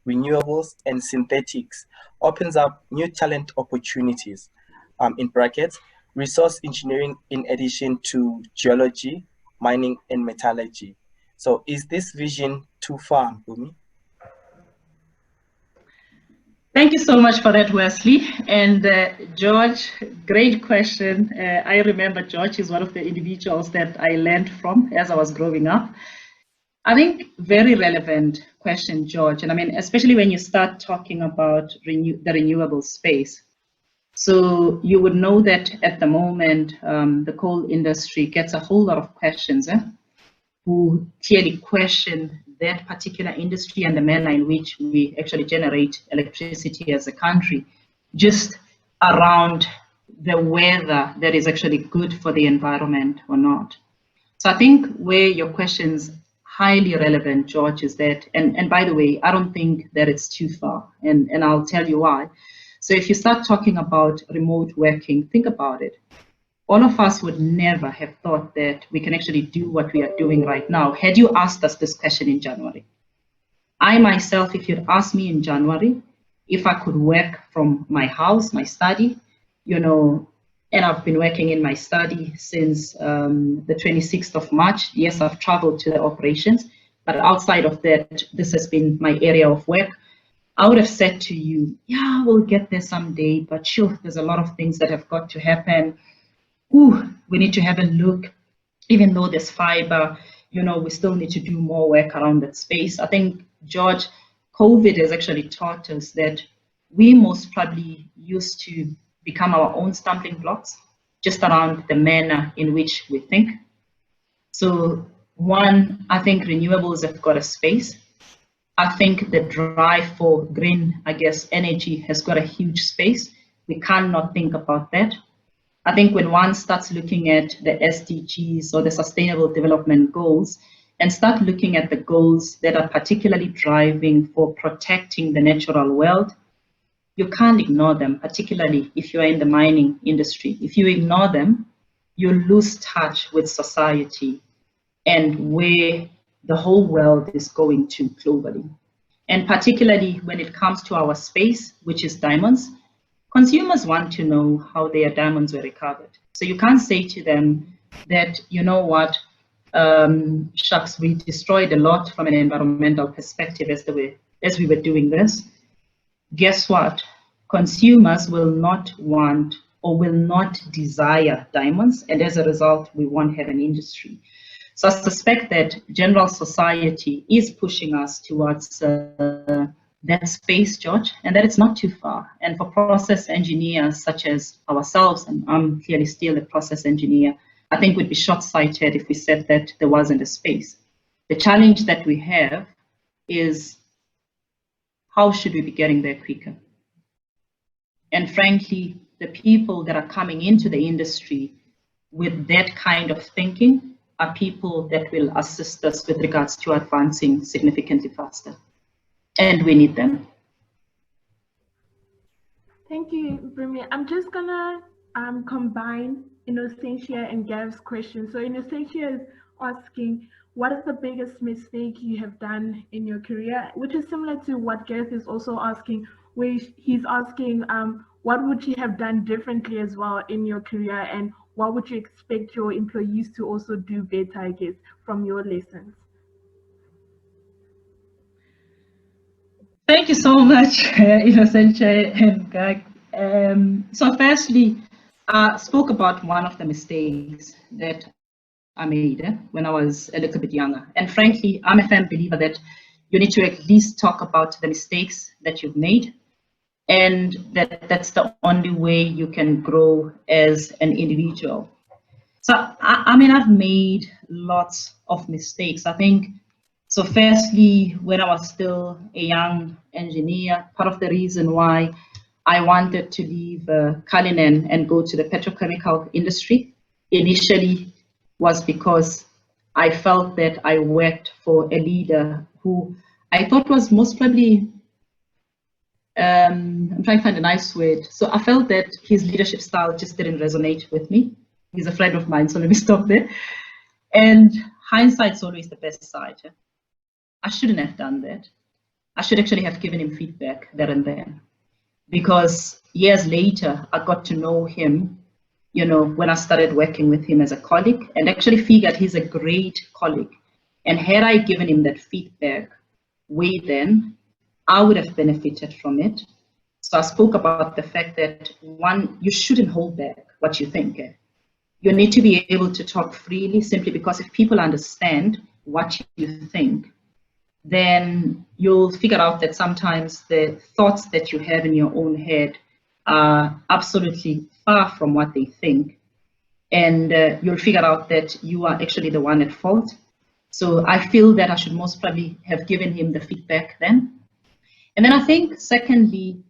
renewables, and synthetics opens up new talent opportunities, in brackets, resource engineering in addition to geology, mining, and metallurgy. So is this vision too far, Mpumi? Thank you so much for that, Wesley. And George, great question. I remember George is one of the individuals that I learned from as I was growing up. I think very relevant question, George. And I mean, especially when you start talking about the renewable space. So you would know that at the moment, the coal industry gets a whole lot of questions, who clearly question that particular industry and the manner in which we actually generate electricity as a country, just around the weather that is actually good for the environment or not. So I think where your question's highly relevant, George, is that, and by the way, I don't think that it's too far, and I'll tell you why. So if you start talking about remote working, think about it. All of us would never have thought that we can actually do what we are doing right now had you asked us this question in January. I myself, if you'd asked me in January if I could work from my house, my study, you know, and I've been working in my study since the 26th of March. Yes, I've traveled to the operations, but outside of that, this has been my area of work. I would have said to you, yeah, we'll get there someday, but sure, there's a lot of things that have got to happen. Ooh, we need to have a look. Even though there's fiber, you know, we still need to do more work around that space. I think, George, COVID has actually taught us that we most probably used to become our own stumbling blocks just around the manner in which we think. So one, I think renewables have got a space. I think the drive for green, energy has got a huge space. We cannot think about that. I think when one starts looking at the SDGs or the Sustainable Development Goals and start looking at the goals that are particularly driving for protecting the natural world, you can't ignore them, particularly if you are in the mining industry. If you ignore them, you lose touch with society and where the whole world is going to globally. And particularly when it comes to our space, which is diamonds, consumers want to know how their diamonds were recovered. So you can't say to them that, you know what, shucks, we destroyed a lot from an environmental perspective as we were doing this. Guess what? Consumers will not want or will not desire diamonds, and as a result, we won't have an industry. So I suspect that general society is pushing us towards that space, George, and that it's not too far. And for process engineers such as ourselves, and I'm clearly still a process engineer, I think we'd be short-sighted if we said that there wasn't a space. The challenge that we have is how should we be getting there quicker? And frankly, the people that are coming into the industry with that kind of thinking are people that will assist us with regards to advancing significantly faster. And we need them. Thank you, Mpumi. I'm just gonna combine Innocentia and Gav's question. So Innocentia is asking, what is the biggest mistake you have done in your career? Which is similar to what Gav is also asking, where he's asking, what would you have done differently as well in your career, and what would you expect your employees to also do better, I guess, from your lessons? Thank you so much, Innocente and Gag. So firstly, I spoke about one of the mistakes that I made when I was a little bit younger. And frankly, I'm a firm believer that you need to at least talk about the mistakes that you've made, and that's the only way you can grow as an individual. So, I mean, I've made lots of mistakes. I think, so firstly, when I was still a young engineer, part of the reason why I wanted to leave Cullinan and go to the petrochemical industry initially was because I felt that I worked for a leader who I thought was most probably, I'm trying to find a nice word. So I felt that his leadership style just didn't resonate with me. He's a friend of mine, so let me stop there. And hindsight's always the best side. I shouldn't have done that. I should actually have given him feedback there and then. Because years later, I got to know him, you know, when I started working with him as a colleague, and actually figured he's a great colleague. And had I given him that feedback way then, I would have benefited from it. So I spoke about the fact that, one, you shouldn't hold back what you think. You need to be able to talk freely, simply because if people understand what you think, then you'll figure out that sometimes the thoughts that you have in your own head are absolutely far from what they think. And you'll figure out that you are actually the one at fault. So I feel that I should most probably have given him the feedback then. And then I think, secondly,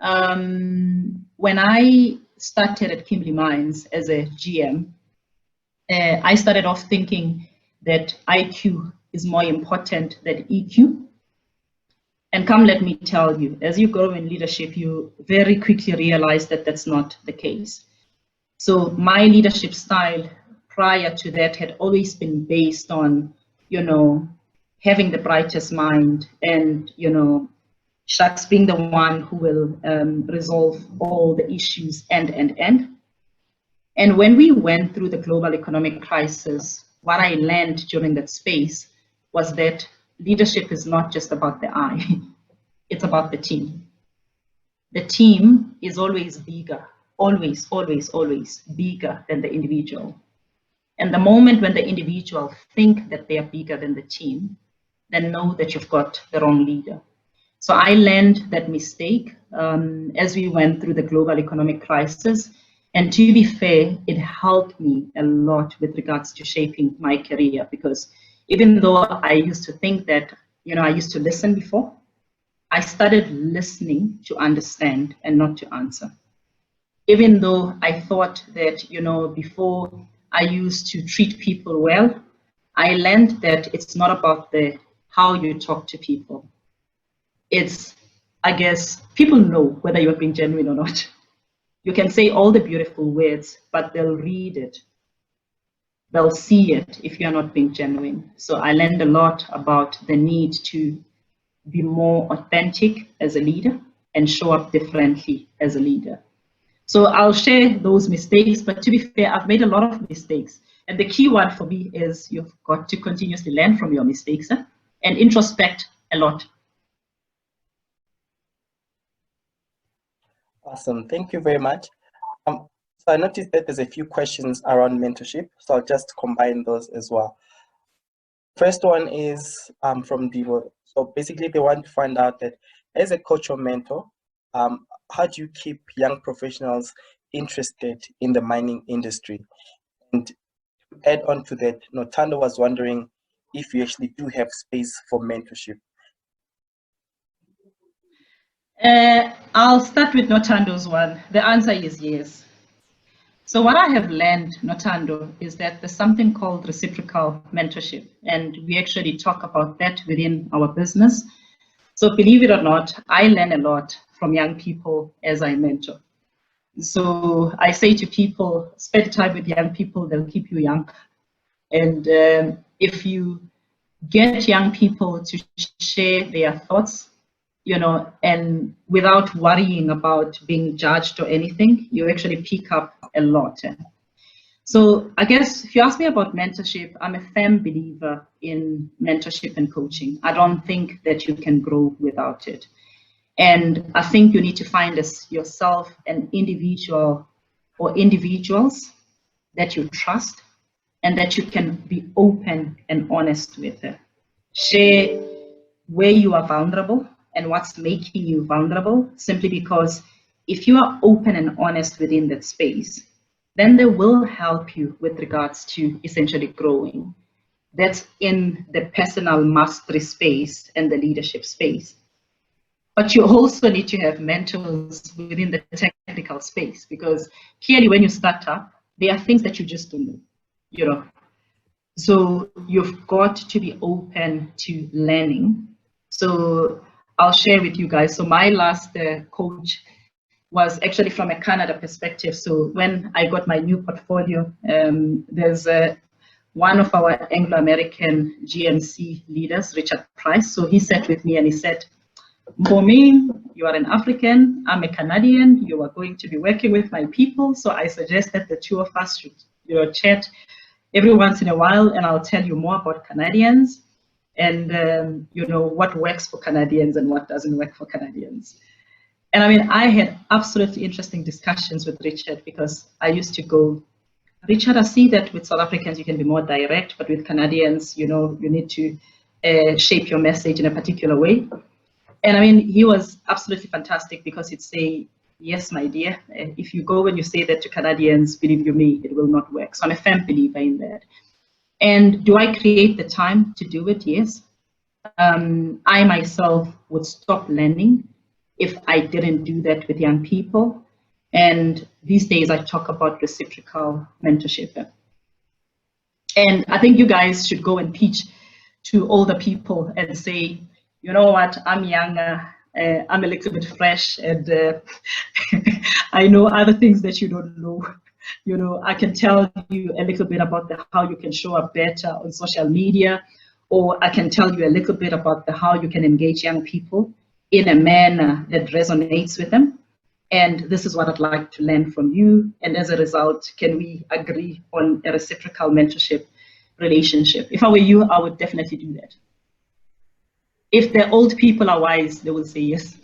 when I started at Kimberley Mines as a GM, I started off thinking that IQ is more important than EQ. And come, let me tell you, as you grow in leadership, you very quickly realize that that's not the case. So my leadership style prior to that had always been based on, you know, having the brightest mind and, you know, shucks being the one who will resolve all the issues and. And when we went through the global economic crisis, what I learned during that space was that leadership is not just about the I, it's about the team. The team is always bigger, always bigger than the individual. And the moment when the individual think that they are bigger than the team, then know that you've got the wrong leader. So I learned that mistake as we went through the global economic crisis. And to be fair, it helped me a lot with regards to shaping my career, because even though I used to think that, you know, I used to listen before, I started listening to understand and not to answer. Even though I thought that, you know, before I used to treat people well, I learned that it's not about the how you talk to people. It's, I guess, people know whether you're being genuine or not. You can say all the beautiful words, but they'll read it. They'll see it if you're not being genuine. So I learned a lot about the need to be more authentic as a leader and show up differently as a leader. So I'll share those mistakes, but to be fair, I've made a lot of mistakes. And the key one for me is you've got to continuously learn from your mistakes and introspect a lot. Awesome. Thank you very much. So I noticed that there's a few questions around mentorship, so I'll just combine those as well. First one is from Devo. So basically they want to find out that as a coach or mentor, how do you keep young professionals interested in the mining industry? And to add on to that, Nothando was wondering if you actually do have space for mentorship. I'll start with Nothando's one. The answer is yes. So what I have learned, Nothando, is that there's something called reciprocal mentorship, and we actually talk about that within our business. So believe it or not, I learn a lot from young people as I mentor. So I say to people, spend time with young people, they'll keep you young. And if you get young people to share their thoughts, you know, and without worrying about being judged or anything, you actually pick up a lot. So I guess if you ask me about mentorship, I'm a firm believer in mentorship and coaching. I don't think that you can grow without it. And I think you need to find yourself an individual or individuals that you trust and that you can be open and honest with. Share where you are vulnerable and what's making you vulnerable, simply because if you are open and honest within that space, then they will help you with regards to essentially growing. That's in the personal mastery space and the leadership space. But you also need to have mentors within the technical space, because clearly when you start up, there are things that you just don't know, you know. So you've got to be open to learning. So I'll share with you guys. So my last coach was actually from a Canada perspective. So when I got my new portfolio, there's one of our Anglo-American GMC leaders, Richard Price. So he sat with me and he said, Mpumi, you are an African, I'm a Canadian, you are going to be working with my people. So I suggested the two of us should, you know, chat every once in a while, and I'll tell you more about Canadians and you know, what works for Canadians and what doesn't work for Canadians. And I mean, I had absolutely interesting discussions with Richard, because I used to go, Richard, I see that with South Africans you can be more direct, but with Canadians, you know, you need to shape your message in a particular way. And I mean, he was absolutely fantastic, because he'd say, yes, my dear, if you go and you say that to Canadians, believe you me, it will not work. So I'm a firm believer in that. And do I create the time to do it? Yes. I myself would stop learning if I didn't do that with young people. And these days I talk about reciprocal mentorship. And I think you guys should go and pitch to older people and say, you know what, I'm younger, I'm a little bit fresh, and I know other things that you don't know. You know, I can tell you a little bit about how you can show up better on social media, or I can tell you a little bit about how you can engage young people in a manner that resonates with them. And this is what I'd like to learn from you. And as a result, can we agree on a reciprocal mentorship relationship? If I were you, I would definitely do that. If the old people are wise, they will say yes.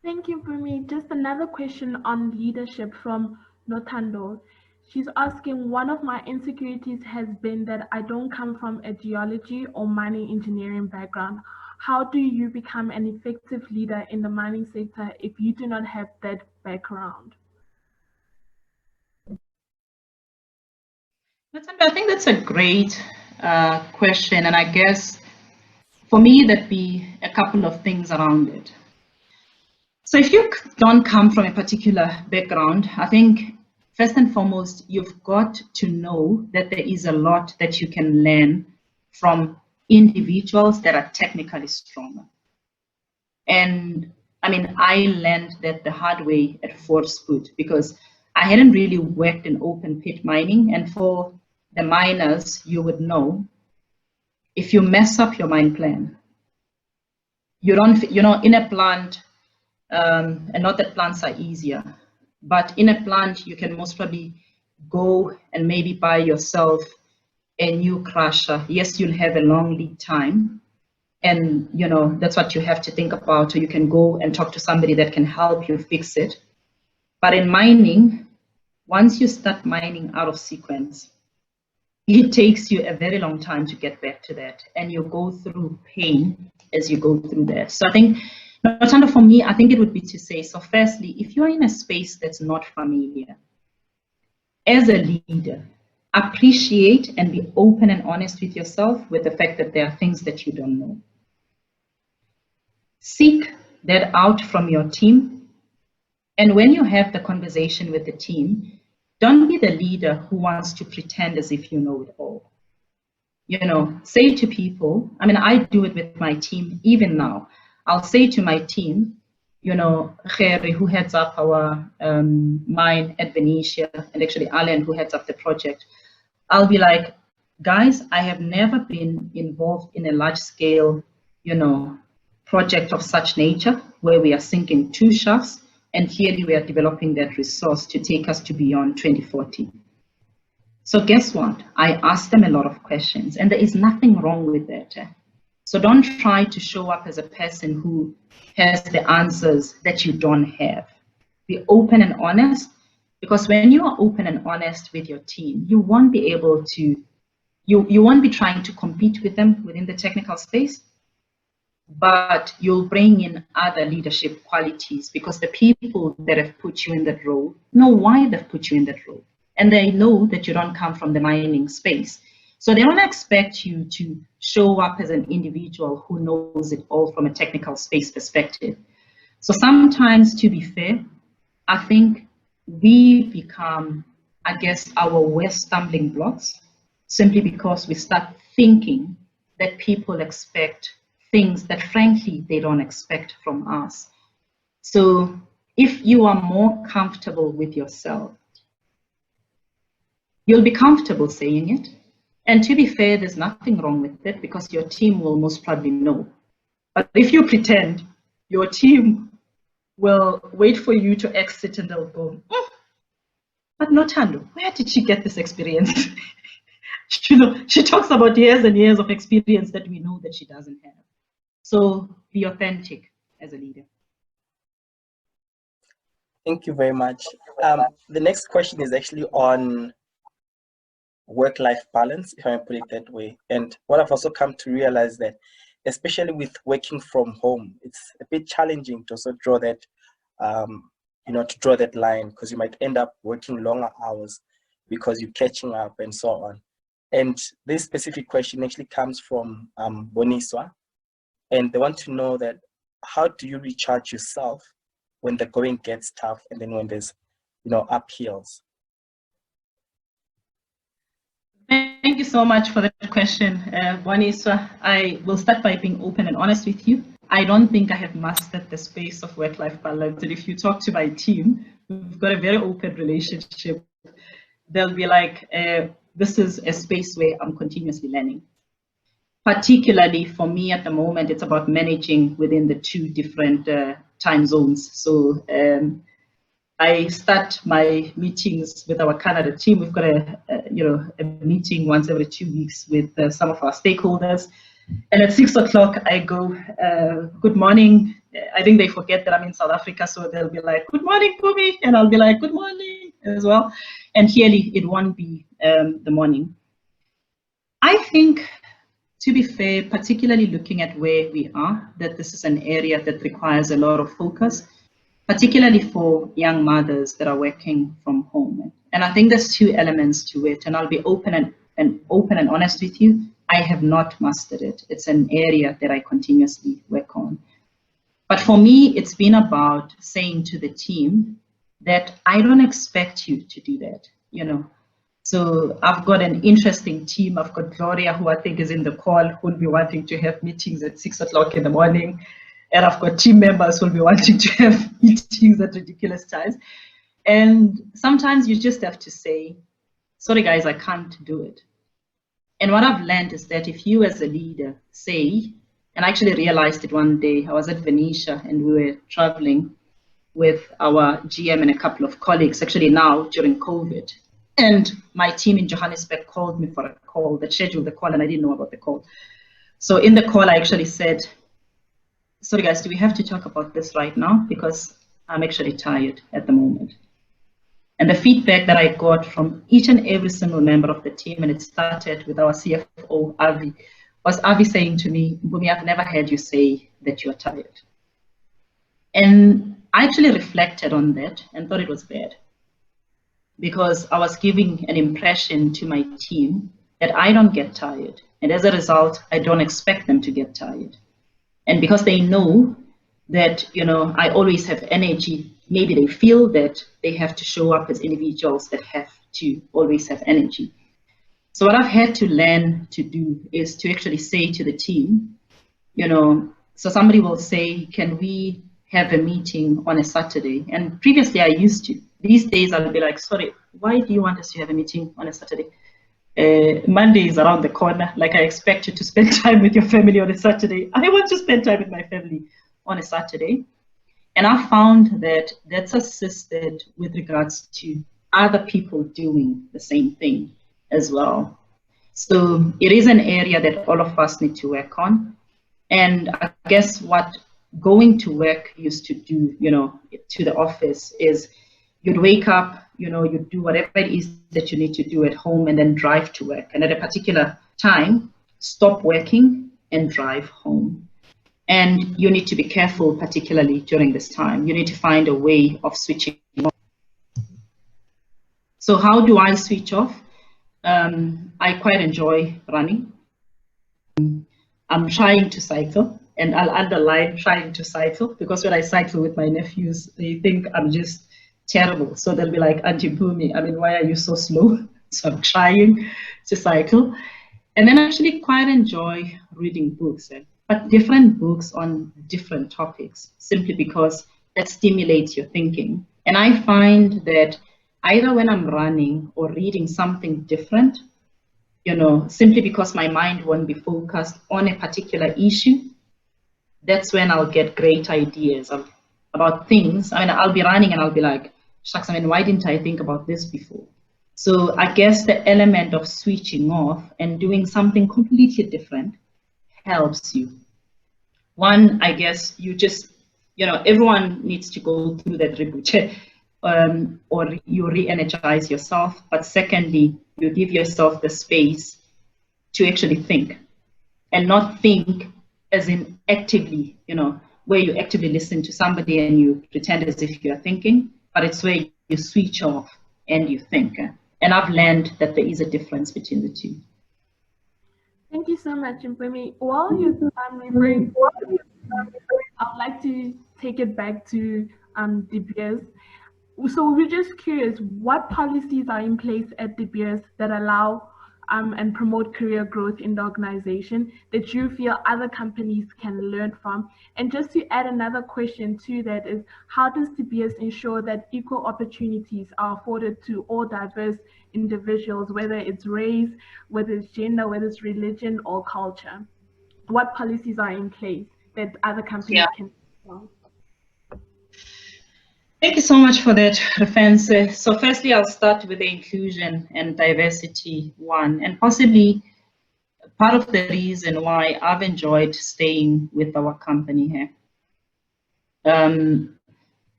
Thank you, Mpumi. Just another question on leadership from Notando. She's asking, one of my insecurities has been that I don't come from a geology or mining engineering background. How do you become an effective leader in the mining sector if you do not have that background? I think that's a great question. And I guess for me, there'd be a couple of things around it. So if you don't come from a particular background, I think first and foremost, you've got to know that there is a lot that you can learn from individuals that are technically stronger. And I mean, I learned that the hard way at Fort Scoot, because I hadn't really worked in open pit mining. And for the miners, you would know, if you mess up your mine plan, you don't, you know, in a plant, and not that plants are easier, but in a plant, you can most probably go and maybe buy yourself a new crusher. Yes, you'll have a long lead time, and you know, that's what you have to think about. Or you can go and talk to somebody that can help you fix it. But in mining, once you start mining out of sequence, it takes you a very long time to get back to that, and you go through pain as you go through that. So I think, for me, I think it would be to say, so firstly, if you're in a space that's not familiar, as a leader, appreciate and be open and honest with yourself with the fact that there are things that you don't know. Seek that out from your team. And when you have the conversation with the team, don't be the leader who wants to pretend as if you know it all. You know, say to people, I mean, I do it with my team even now. I'll say to my team, you know, Gerry, who heads up our mine at Venetia, and actually Alan, who heads up the project, I'll be like, guys, I have never been involved in a large scale, you know, project of such nature where we are sinking 2 shafts And clearly we are developing that resource to take us to beyond 2040. So guess what? I asked them a lot of questions, and there is nothing wrong with that. So don't try to show up as a person who has the answers that you don't have. Be open and honest, because when you are open and honest with your team, you won't be able to, you won't be trying to compete with them within the technical space, but you'll bring in other leadership qualities, because the people that have put you in that role know why they've put you in that role. And they know that you don't come from the mining space. So they don't expect you to show up as an individual who knows it all from a technical space perspective. So sometimes, to be fair, I think we become, I guess, our worst stumbling blocks, simply because we start thinking that people expect things that frankly they don't expect from us. So if you are more comfortable with yourself, you'll be comfortable saying it. And to be fair, there's nothing wrong with it, because your team will most probably know. But if you pretend, your team will wait for you to exit and they'll go, but Notando, where did she get this experience? You know, she talks about years and years of experience that we know that she doesn't have. So be authentic as a leader. Thank you very much. The next question is actually on work-life balance, if I may put it that way. And what I've also come to realize that, especially with working from home, it's a bit challenging to also draw that, to draw that line, because you might end up working longer hours because you're catching up and so on. And this specific question actually comes from Boniswa, and they want to know that, how do you recharge yourself when the going gets tough and then when there's, uphills? Thank you so much for that question, Boniswa. I will start by being open and honest with you. I don't think I have mastered the space of work-life balance. And if you talk to my team, we've got a very open relationship. They'll be like, this is a space where I'm continuously learning. Particularly for me at the moment, it's about managing within the two different time zones. So I start my meetings with our Canada team. We've got a meeting once every 2 weeks with some of our stakeholders. And at 6 o'clock, I go, good morning. I think they forget that I'm in South Africa, so they'll be like, good morning, Mpumi. And I'll be like, good morning as well. And clearly, it won't be the morning. I think, to be fair, particularly looking at where we are, that this is an area that requires a lot of focus, particularly for young mothers that are working from home. And I think there's two elements to it, and I'll be open and honest with you. I have not mastered it. It's an area that I continuously work on. But for me, it's been about saying to the team that I don't expect you to do that, So I've got an interesting team. I've got Gloria, who I think is in the call, who will be wanting to have meetings at 6 o'clock in the morning. And I've got team members who will be wanting to have meetings at ridiculous times. And sometimes you just have to say, sorry guys, I can't do it. And what I've learned is that if you as a leader say, and I actually realized it one day, I was at Venetia and we were traveling with our GM and a couple of colleagues, actually now during COVID. And my team in Johannesburg called me for a call, that scheduled the call, and I didn't know about the call. So in the call, I actually said, sorry guys, do we have to talk about this right now? Because I'm actually tired at the moment. And the feedback that I got from each and every single member of the team, and it started with our CFO, Avi, was Avi saying to me, Mpumi, I've never heard you say that you're tired. And I actually reflected on that and thought it was bad, because I was giving an impression to my team that I don't get tired. And as a result, I don't expect them to get tired. And because they know that, I always have energy, maybe they feel that they have to show up as individuals that have to always have energy. So what I've had to learn to do is to actually say to the team, so somebody will say, can we have a meeting on a Saturday? And previously I used to. These days I'll be like, sorry, why do you want us to have a meeting on a Saturday? Monday is around the corner. Like, I expect you to spend time with your family on a Saturday. I want to spend time with my family on a Saturday. And I found that that's assisted with regards to other people doing the same thing as well. So it is an area that all of us need to work on. And I guess what going to work used to do, to the office is you'd wake up, you'd do whatever it is that you need to do at home and then drive to work. And at a particular time, stop working and drive home. And you need to be careful, particularly during this time. You need to find a way of switching off. So how do I switch off? I quite enjoy running. I'm trying to cycle, and I'll underline trying to cycle, because when I cycle with my nephews, they think I'm just terrible. So they'll be like, Auntie Mpumi, why are you so slow? So I'm trying to cycle. And then I actually quite enjoy reading books, but different books on different topics, simply because that stimulates your thinking. And I find that either when I'm running or reading something different, simply because my mind won't be focused on a particular issue, that's when I'll get great ideas about things. I'll be running and I'll be like, shucks, why didn't I think about this before? So I guess the element of switching off and doing something completely different helps you. One, I guess you just, everyone needs to go through that reboot. Or you re-energize yourself. But secondly, you give yourself the space to actually think, and not think as in actively, where you actively listen to somebody and you pretend as if you're thinking, but it's where you switch off and you think. And I've learned that there is a difference between the two. Thank you so much, Mpumi. While you're referring, I'd like to take it back to De Beers. So we're just curious, what policies are in place at De Beers that allow and promote career growth in the organization that you feel other companies can learn from? And just to add another question to that is, how does De Beers ensure that equal opportunities are afforded to all diverse individuals, whether it's race, whether it's gender, whether it's religion or culture? What policies are in place that other companies can learn from? Thank you so much for that, reference. So firstly, I'll start with the inclusion and diversity one, and possibly part of the reason why I've enjoyed staying with our company here.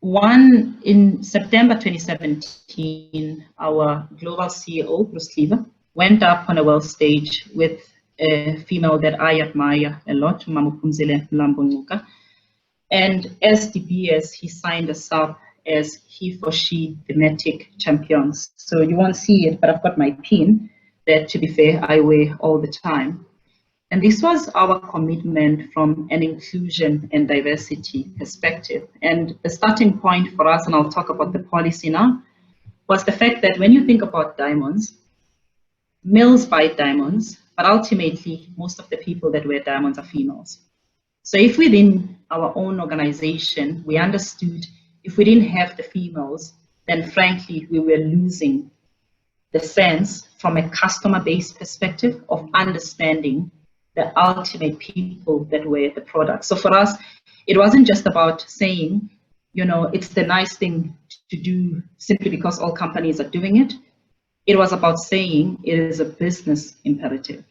One, in September 2017, our global CEO, Bruce Cleaver, went up on a world stage with a female that I admire a lot, Mpumi Zikalala Growth. And as De Beers, he signed us up as he for she thematic champions. So you won't see it, but I've got my pin that, to be fair, I wear all the time. And this was our commitment from an inclusion and diversity perspective. And the starting point for us, and I'll talk about the policy now, was the fact that when you think about diamonds, males buy diamonds, but ultimately most of the people that wear diamonds are females. So if within our own organization, we understood if we didn't have the females, then frankly, we were losing the sense from a customer-based perspective of understanding the ultimate people that wear the product. So for us, it wasn't just about saying, it's the nice thing to do simply because all companies are doing it. It was about saying it is a business imperative.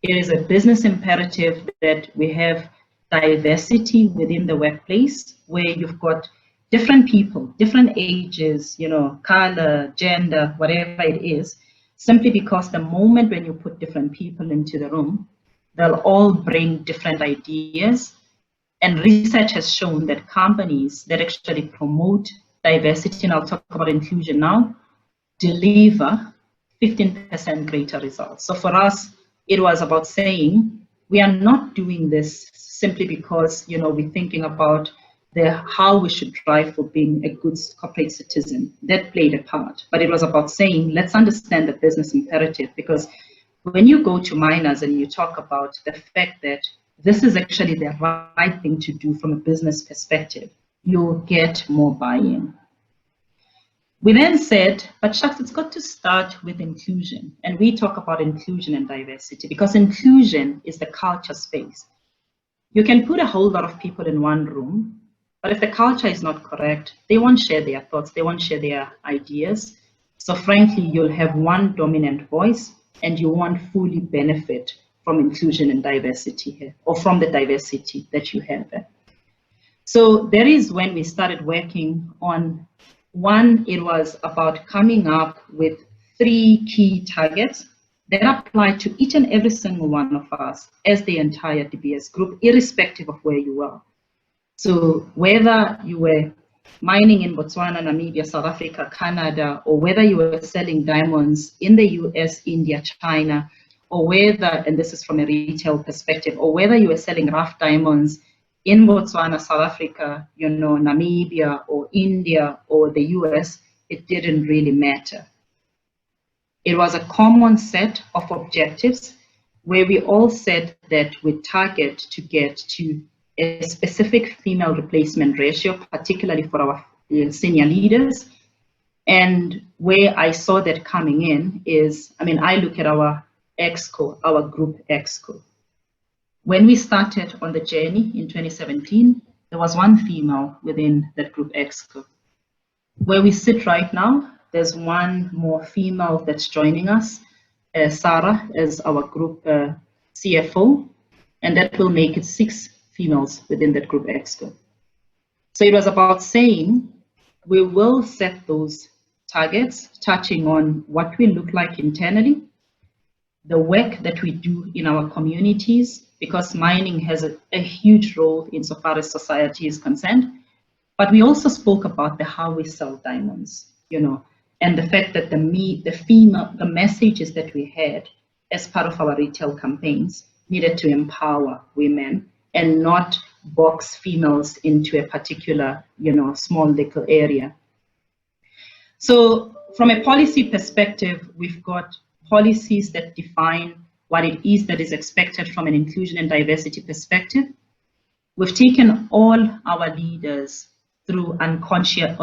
It is a business imperative that we have diversity within the workplace, where you've got different people, different ages, color, gender, whatever it is, simply because the moment when you put different people into the room, they'll all bring different ideas. And research has shown that companies that actually promote diversity, and I'll talk about inclusion now, deliver 15% greater results. So for us, it was about saying, we are not doing this simply because, we're thinking about how we should drive for being a good corporate citizen. That played a part, but it was about saying, let's understand the business imperative, because when you go to miners and you talk about the fact that this is actually the right thing to do from a business perspective, you'll get more buy-in. We then said, but shucks, it's got to start with inclusion. And we talk about inclusion and diversity because inclusion is the culture space. You can put a whole lot of people in one room, But if the culture is not correct, they won't share their thoughts, they won't share their ideas. So frankly, you'll have one dominant voice and you won't fully benefit from inclusion and diversity here, or from the diversity that you have there. So that is when we started working on one. It was about coming up with 3 key targets that apply to each and every single one of us as the entire DBS group, irrespective of where you are. So whether you were mining in Botswana, Namibia, South Africa, Canada, or whether you were selling diamonds in the US, India, China, or whether, and this is from a retail perspective, or whether you were selling rough diamonds in Botswana, South Africa, you know, Namibia, or India, or the US, it didn't really matter. It was a common set of objectives where we all said that we target to get to a specific female replacement ratio, particularly for our senior leaders. And where I saw that coming in is, I mean, I look at our EXCO, our group EXCO. When we started on the journey in 2017, there was 1 female within that group EXCO. Where we sit right now, there's 1 more female that's joining us, Sarah, as our group CFO, and that will make it 6 females within that group EXCO. So it was about saying we will set those targets, touching on what we look like internally, the work that we do in our communities, because mining has a huge role insofar as society is concerned. But we also spoke about how we sell diamonds, you know, and the fact that the messages that we had as part of our retail campaigns needed to empower women and not box females into a particular, you know, small little area. So from a policy perspective, we've got policies that define what it is that is expected from an inclusion and diversity perspective. We've taken all our leaders through unconscious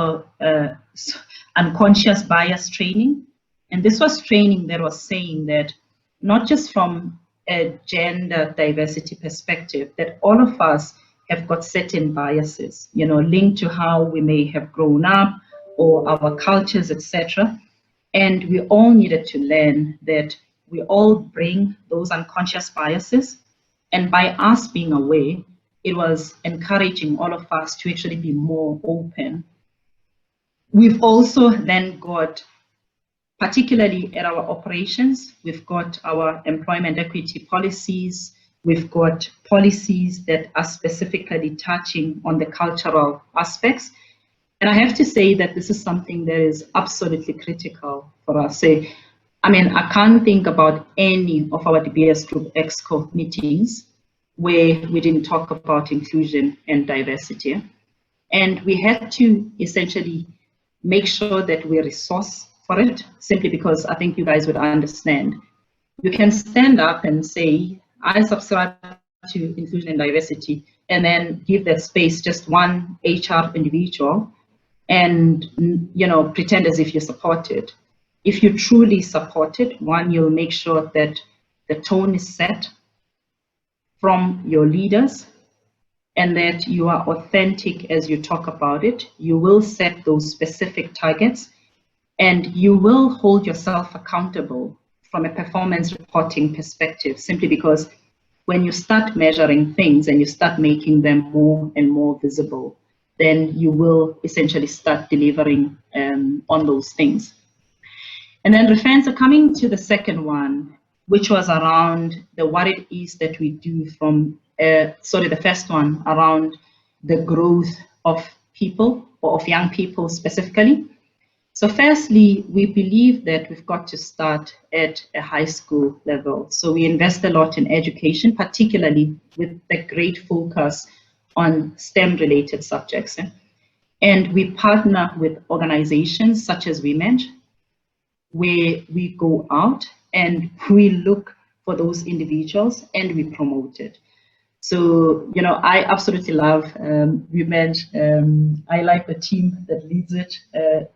bias training. And this was training that was saying that not just from a gender diversity perspective, that all of us have got certain biases, you know, linked to how we may have grown up or our cultures, etc. And we all needed to learn that we all bring those unconscious biases. And by us being aware, it was encouraging all of us to actually be more open. We've also then got, particularly at our operations, we've got our employment equity policies, we've got policies that are specifically touching on the cultural aspects. And I have to say that this is something that is absolutely critical for us. I mean, I can't think about any of our DBS Group EXCO meetings where we didn't talk about inclusion and diversity. And we had to essentially make sure that we resource for it, simply because I think you guys would understand. You can stand up and say, I subscribe to inclusion and diversity, and then give that space just 1 HR individual and, you know, pretend as if you support it. If you truly support it, 1, you'll make sure that the tone is set from your leaders and that you are authentic as you talk about it. You will set those specific targets and you will hold yourself accountable from a performance reporting perspective, simply because when you start measuring things and you start making them more and more visible, then you will essentially start delivering on those things. And then Refensa, coming to the second one, which was around what it is that we do from, the first one around the growth of people, or of young people specifically. So firstly, we believe that we've got to start at a high school level. So we invest a lot in education, particularly with the great focus on STEM-related subjects. And we partner with organizations such as Women, where we go out and we look for those individuals and we promote it. So, you know, I absolutely love Women. I like the team that leads it.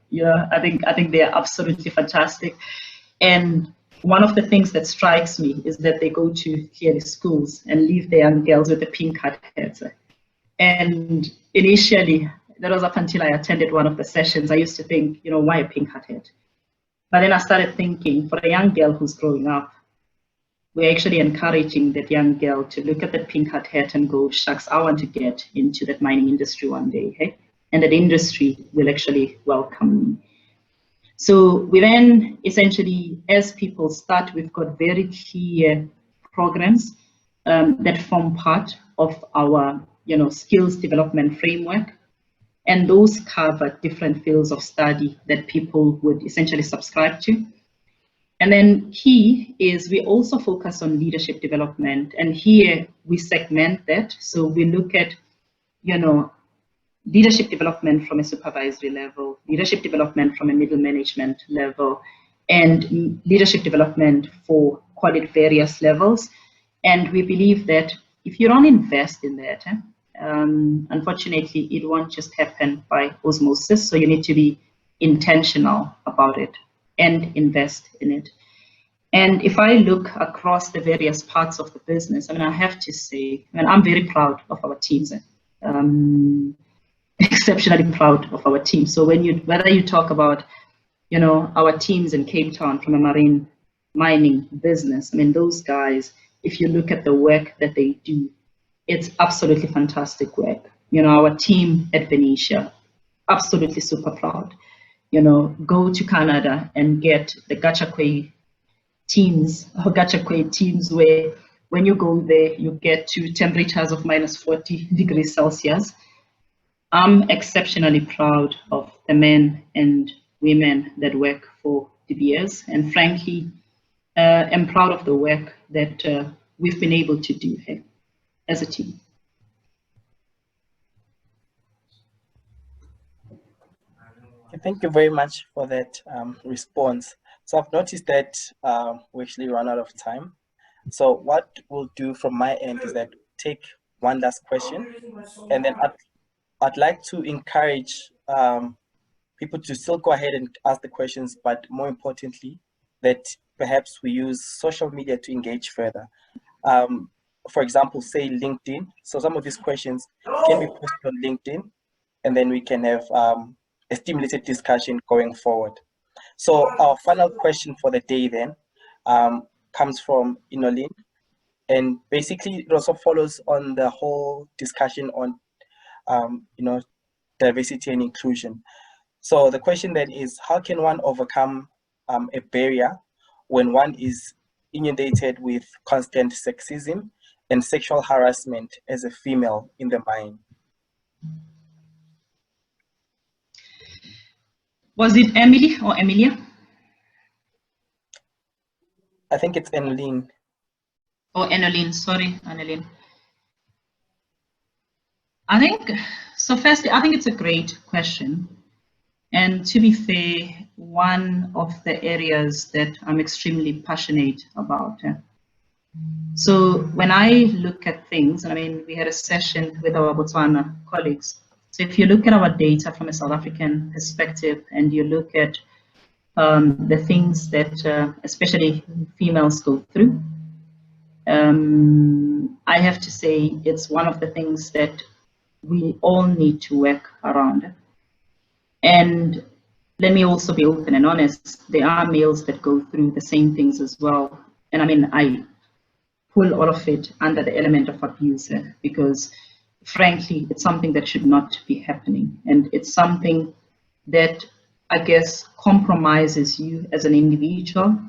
You know, I think they are absolutely fantastic. And one of the things that strikes me is that they go to clearly schools and leave the young girls with the pink hard hats. And initially, that was up until I attended one of the sessions, I used to think, you know, why a pink hat? But then I started thinking, for a young girl who's growing up, we're actually encouraging that young girl to look at that pink hat and go, shucks, I want to get into that mining industry one day, hey? And that industry will actually welcome me. So we then essentially, as people start, we've got very clear programs that form part of our, you know, skills development framework. And those cover different fields of study that people would essentially subscribe to. And then key is we also focus on leadership development. And here we segment that. So we look at, you know, leadership development from a supervisory level, leadership development from a middle management level, and leadership development for, call it, various levels. And we believe that if you don't invest in that, unfortunately, it won't just happen by osmosis. So you need to be intentional about it and invest in it. And if I look across the various parts of the business, I mean, I have to say, I mean, I'm very proud of our teams. Exceptionally proud of our team. So when you, whether you talk about, you know, our teams in Cape Town from a marine mining business, I mean, those guys, if you look at the work that they do, it's absolutely fantastic work. You know, our team at Venetia, absolutely super proud. You know, go to Canada and get the Gachakwe teams, or Gachakwe teams, where when you go there, you get to temperatures of minus 40 degrees Celsius. I'm exceptionally proud of the men and women that work for De Beers, and frankly, am proud of the work that we've been able to do here as a team. Thank you very much for that response. So I've noticed that we actually run out of time. So what we'll do from my end is that take one last question, and then I'd like to encourage people to still go ahead and ask the questions, but more importantly, that perhaps we use social media to engage further. For example, say LinkedIn. So some of these questions can be posted on LinkedIn, and then we can have a stimulated discussion going forward. So our final question for the day then comes from Inolin, and basically it also follows on the whole discussion on you know, diversity and inclusion. So the question then is, how can one overcome a barrier when one is inundated with constant sexism and sexual harassment as a female in the mine? Was it Emily or Emilia? I think it's Annalene. Oh, Annalene, sorry, Annalene. I think, so firstly, I think it's a great question. And to be fair, one of the areas that I'm extremely passionate about. So when I look at things, I mean, we had a session with our Botswana colleagues. So if you look at our data from a South African perspective, and you look at the things that especially females go through, I have to say it's one of the things that we all need to work around. And let me also be open and honest, there are males that go through the same things as well. And I mean, I pull all of it under the element of abuse, because frankly, it's something that should not be happening. And it's something that, I guess, compromises you as an individual,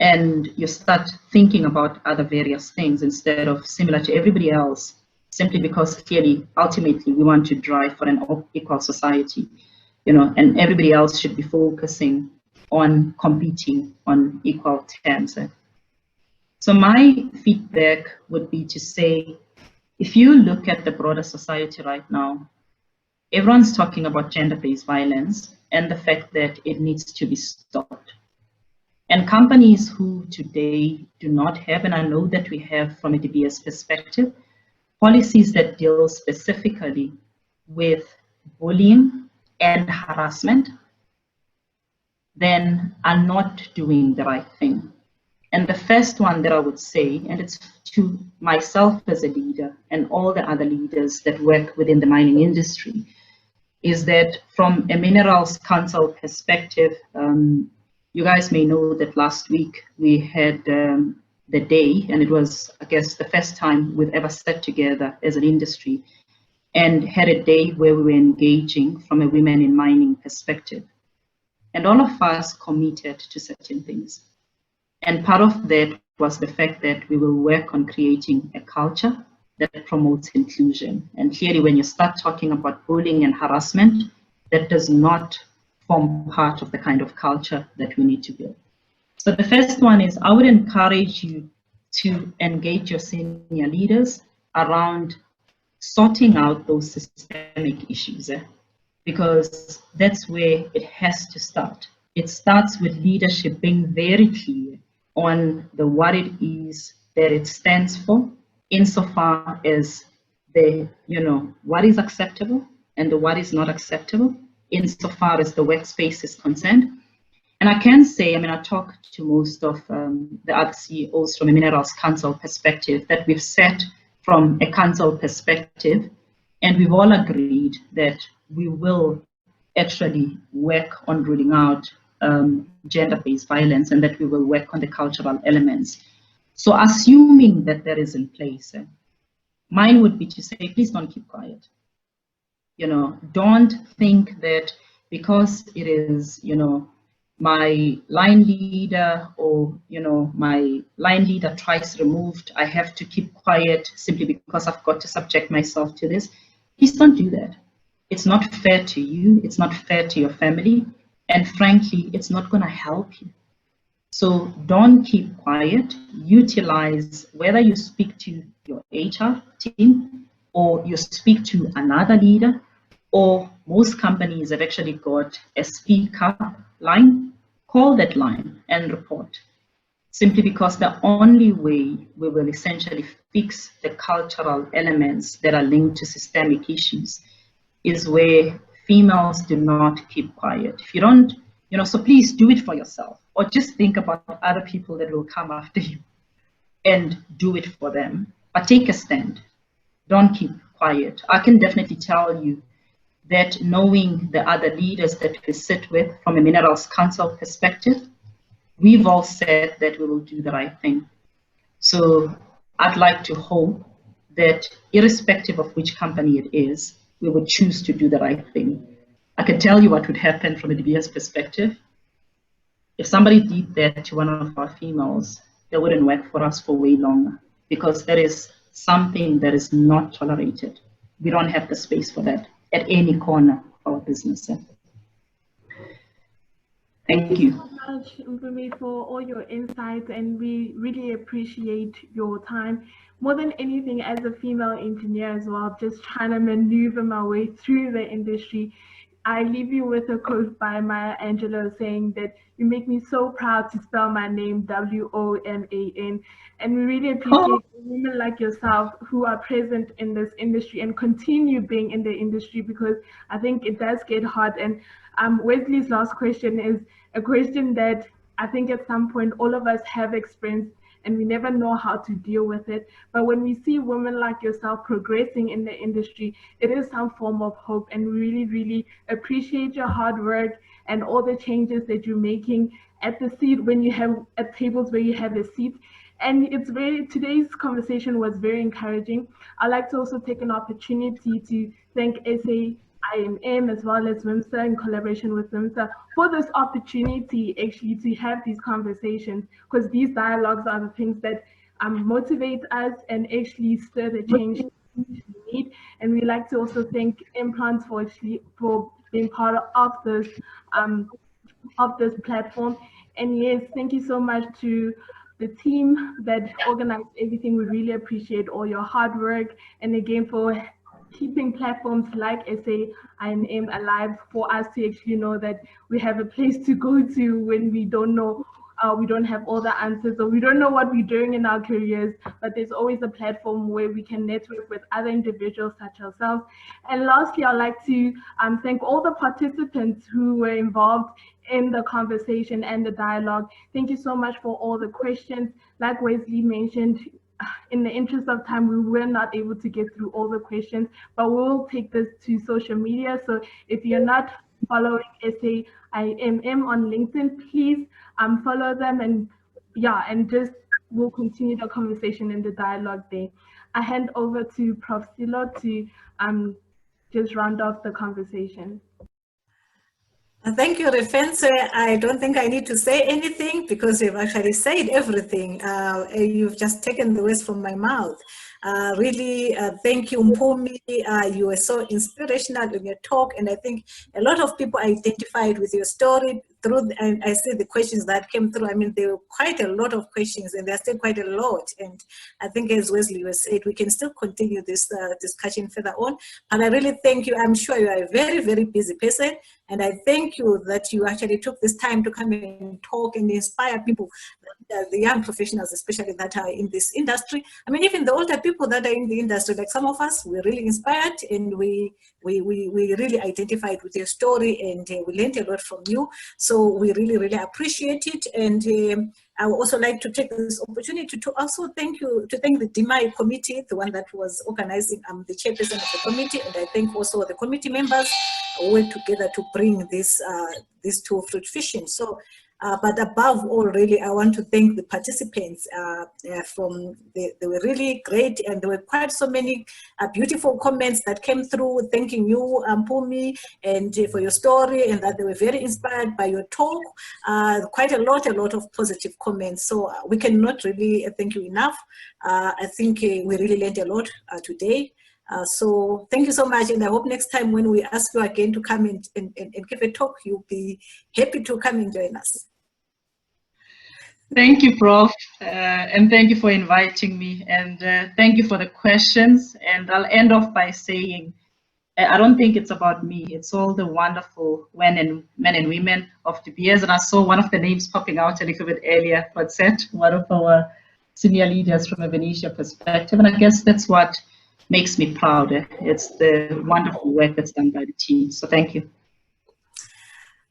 and you start thinking about other various things instead of similar to everybody else, simply because clearly, ultimately, we want to drive for an equal society, you know, and everybody else should be focusing on competing on equal terms. So my feedback would be to say, if you look at the broader society right now, everyone's talking about gender-based violence and the fact that it needs to be stopped. And companies who today do not have, and I know that we have from a DBS perspective, policies that deal specifically with bullying and harassment, then are not doing the right thing. And the first one that I would say, and it's to myself as a leader and all the other leaders that work within the mining industry, is that from a Minerals Council perspective, you guys may know that last week we had the day, and it was, I guess, the first time we've ever sat together as an industry and had a day where we were engaging from a women in mining perspective. And all of us committed to certain things. And part of that was the fact that we will work on creating a culture that promotes inclusion. And clearly, when you start talking about bullying and harassment, that does not form part of the kind of culture that we need to build. So the first one is, I would encourage you to engage your senior leaders around sorting out those systemic issues, because that's where it has to start. It starts with leadership being very clear on the what it is that it stands for, insofar as the, what is acceptable and the what is not acceptable, insofar as the workspace is concerned. And I can say, I talk to most of the other CEOs from a Minerals Council perspective, that we've sat from a council perspective, and we've all agreed that we will actually work on ruling out gender-based violence, and that we will work on the cultural elements. So assuming that that is in place, mine would be to say, please don't keep quiet. Don't think that because it is, my line leader or, my line leader twice removed, I have to keep quiet simply because I've got to subject myself to this. Please don't do that. It's not fair to you. It's not fair to your family. And frankly, it's not going to help you. So don't keep quiet. Utilize, whether you speak to your HR team or you speak to another leader, or most companies have actually got a speak up line, call that line and report. Simply because the only way we will essentially fix the cultural elements that are linked to systemic issues is where females do not keep quiet. If you don't, so please do it for yourself, or just think about other people that will come after you and do it for them. But take a stand. Don't keep quiet. I can definitely tell you that knowing the other leaders that we sit with from a Minerals Council perspective, we've all said that we will do the right thing. So I'd like to hope that irrespective of which company it is, we would choose to do the right thing. I can tell you what would happen from a DBS perspective. If somebody did that to one of our females, they wouldn't work for us for way longer, because that is something that is not tolerated. We don't have the space for that at any corner of our business. Thank you. So much, Mpumi, for all your insights, and we really appreciate your time. More than anything, as a female engineer as well, just trying to maneuver my way through the industry, I leave you with a quote by Maya Angelou saying that you make me so proud to spell my name WOMAN. And we really appreciate women like yourself who are present in this industry and continue being in the industry, because I think it does get hard. And Wesley's last question is a question that I think at some point all of us have experienced, and we never know how to deal with it. But when we see women like yourself progressing in the industry, it is some form of hope, and we really, really appreciate your hard work and all the changes that you're making at the seat, when you have at tables where you have a seat. And today's conversation was very encouraging. I'd like to also take an opportunity to thank SAIMM as well as WIMSA in collaboration with WIMSA for this opportunity actually to have these conversations, because these dialogues are the things that motivate us and actually stir the change we need. And we like to also thank Implants for being part of this platform. And yes, thank you so much to the team that organized everything. We really appreciate all your hard work, and again for keeping platforms like SAIMM alive, for us to actually know that we have a place to go to when we don't know we don't have all the answers, or we don't know what we're doing in our careers, but there's always a platform where we can network with other individuals such as ourselves. And lastly, I'd like to thank all the participants who were involved in the conversation and the dialogue. Thank you so much for all the questions. Like Wesley mentioned, in the interest of time, we were not able to get through all the questions, but we'll take this to social media. So if you're not following SAIMM on LinkedIn, please follow them, and just we'll continue the conversation and the dialogue there. I hand over to Prof. Silo to just round off the conversation. Thank you, Refense. I don't think I need to say anything because you've actually said everything. You've just taken the words from my mouth. Really, thank you, Mpumi. You were so inspirational in your talk, and I think a lot of people identified with your story through, and I see the questions that came through. I mean, there were quite a lot of questions, and there's still quite a lot. And I think, as Wesley was said, we can still continue this discussion further on. And I really thank you. I'm sure you are a very, very busy person, and I thank you that you actually took this time to come and talk and inspire people, the young professionals, especially that are in this industry. I mean, even the older people that are in the industry, like some of us, we're really inspired, and we really identified with your story, and we learned a lot from you. So we really, really appreciate it. And I would also like to take this opportunity to also thank the DMI committee, the one that was organizing. I'm the chairperson of the committee, and I thank also the committee members who worked together to bring this to fruition. So, but above all, really, I want to thank the participants. They were really great, and there were quite so many beautiful comments that came through, thanking you, Mpumi, and for your story, and that they were very inspired by your talk. Quite a lot of positive comments. So we cannot really thank you enough. I think we really learned a lot today. So thank you so much, and I hope next time when we ask you again to come and give a talk, you'll be happy to come and join us. Thank you, Prof, and thank you for inviting me, and thank you for the questions. And I'll end off by saying, I don't think it's about me. It's all the wonderful men and women of De Beers. And I saw one of the names popping out a little bit earlier, Potsett, one of our senior leaders from a Venetia perspective. And I guess that's what makes me proud. It's the wonderful work that's done by the team. So thank you.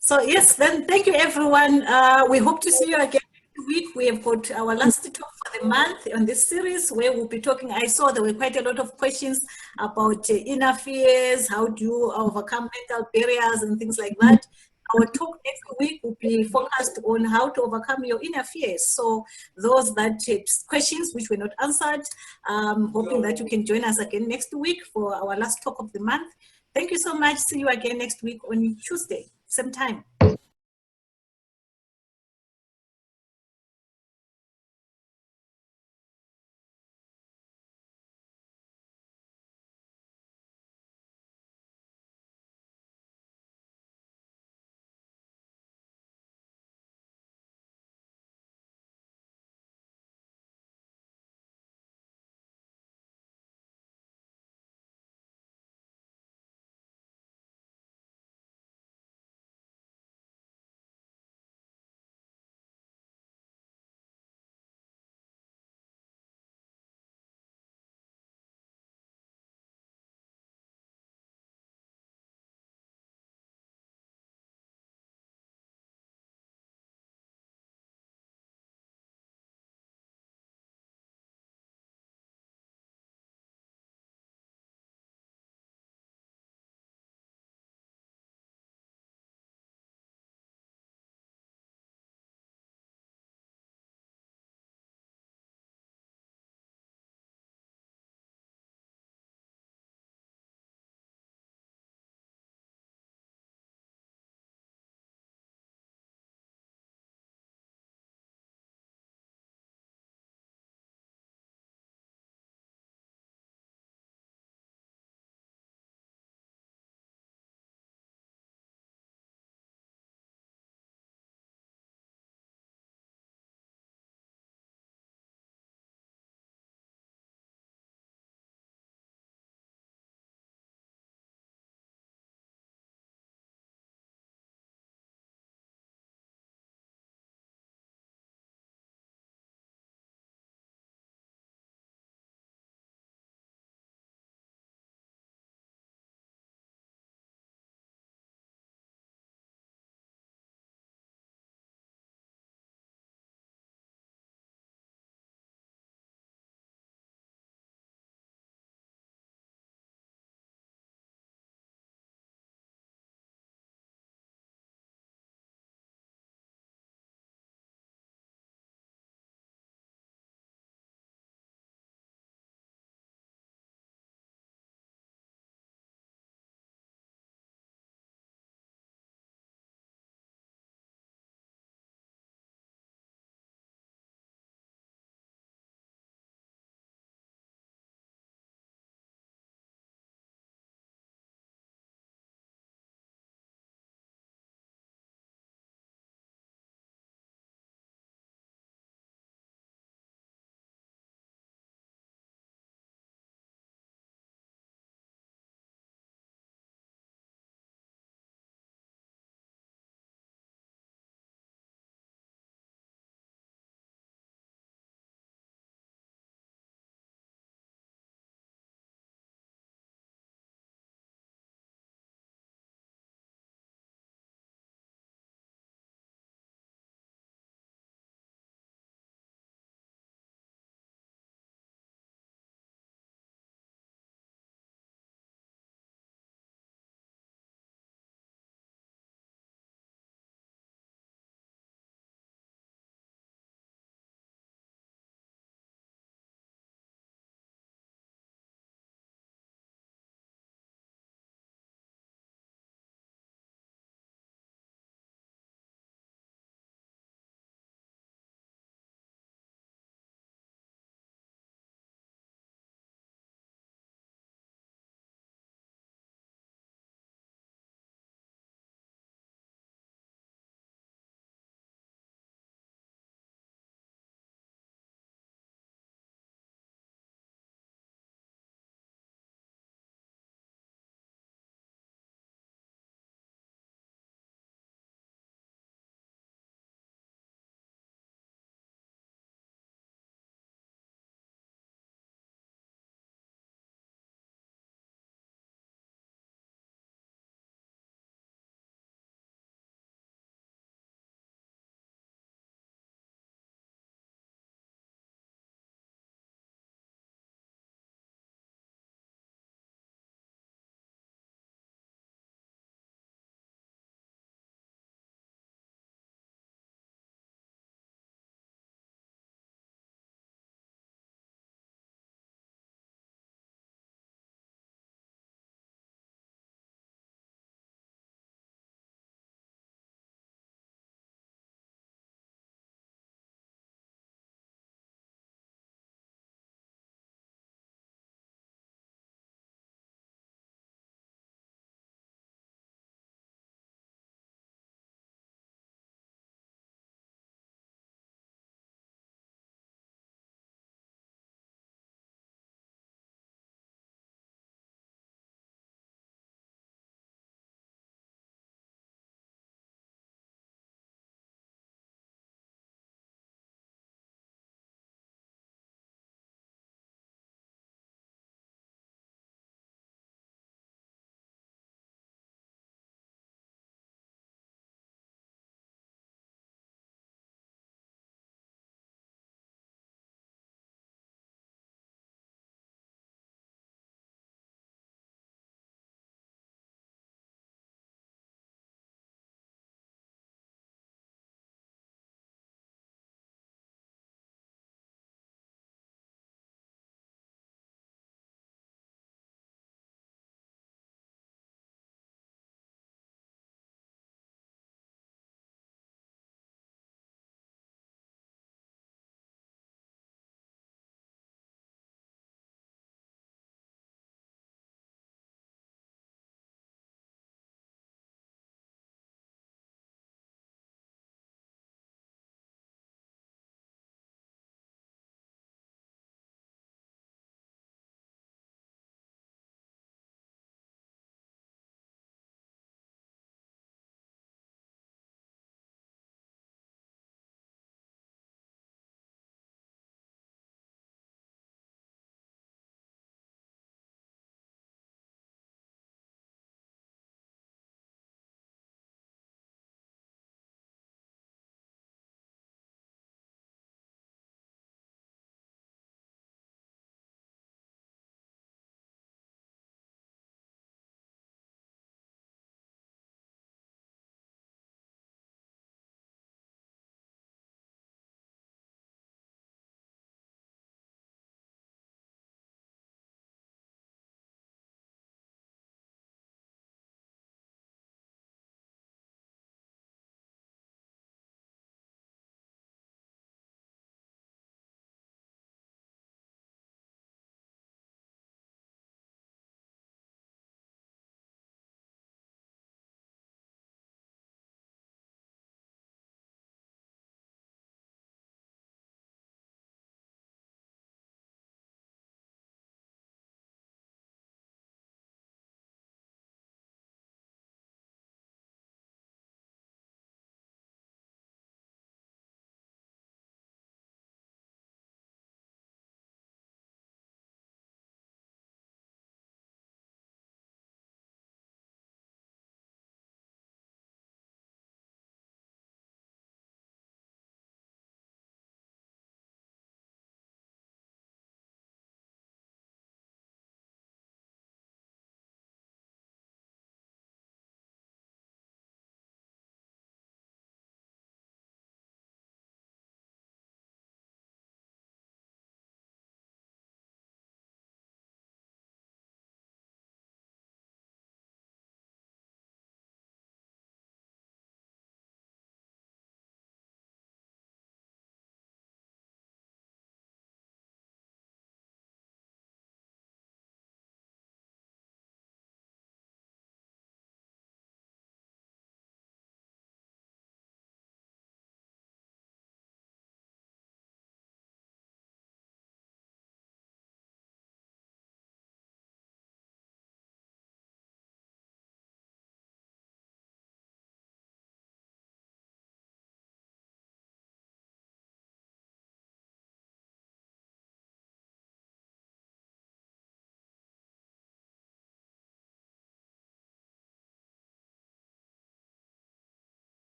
So yes, then thank you, everyone. We hope to see you again next week. We have got our last talk for the month on this series, where we'll be talking. I saw there were quite a lot of questions about inner fears, how do you overcome mental barriers and things like that. Our talk next week will be focused on how to overcome your inner fears. So those questions which were not answered, hoping that you can join us again next week for our last talk of the month. Thank you so much. See you again next week on Tuesday, same time.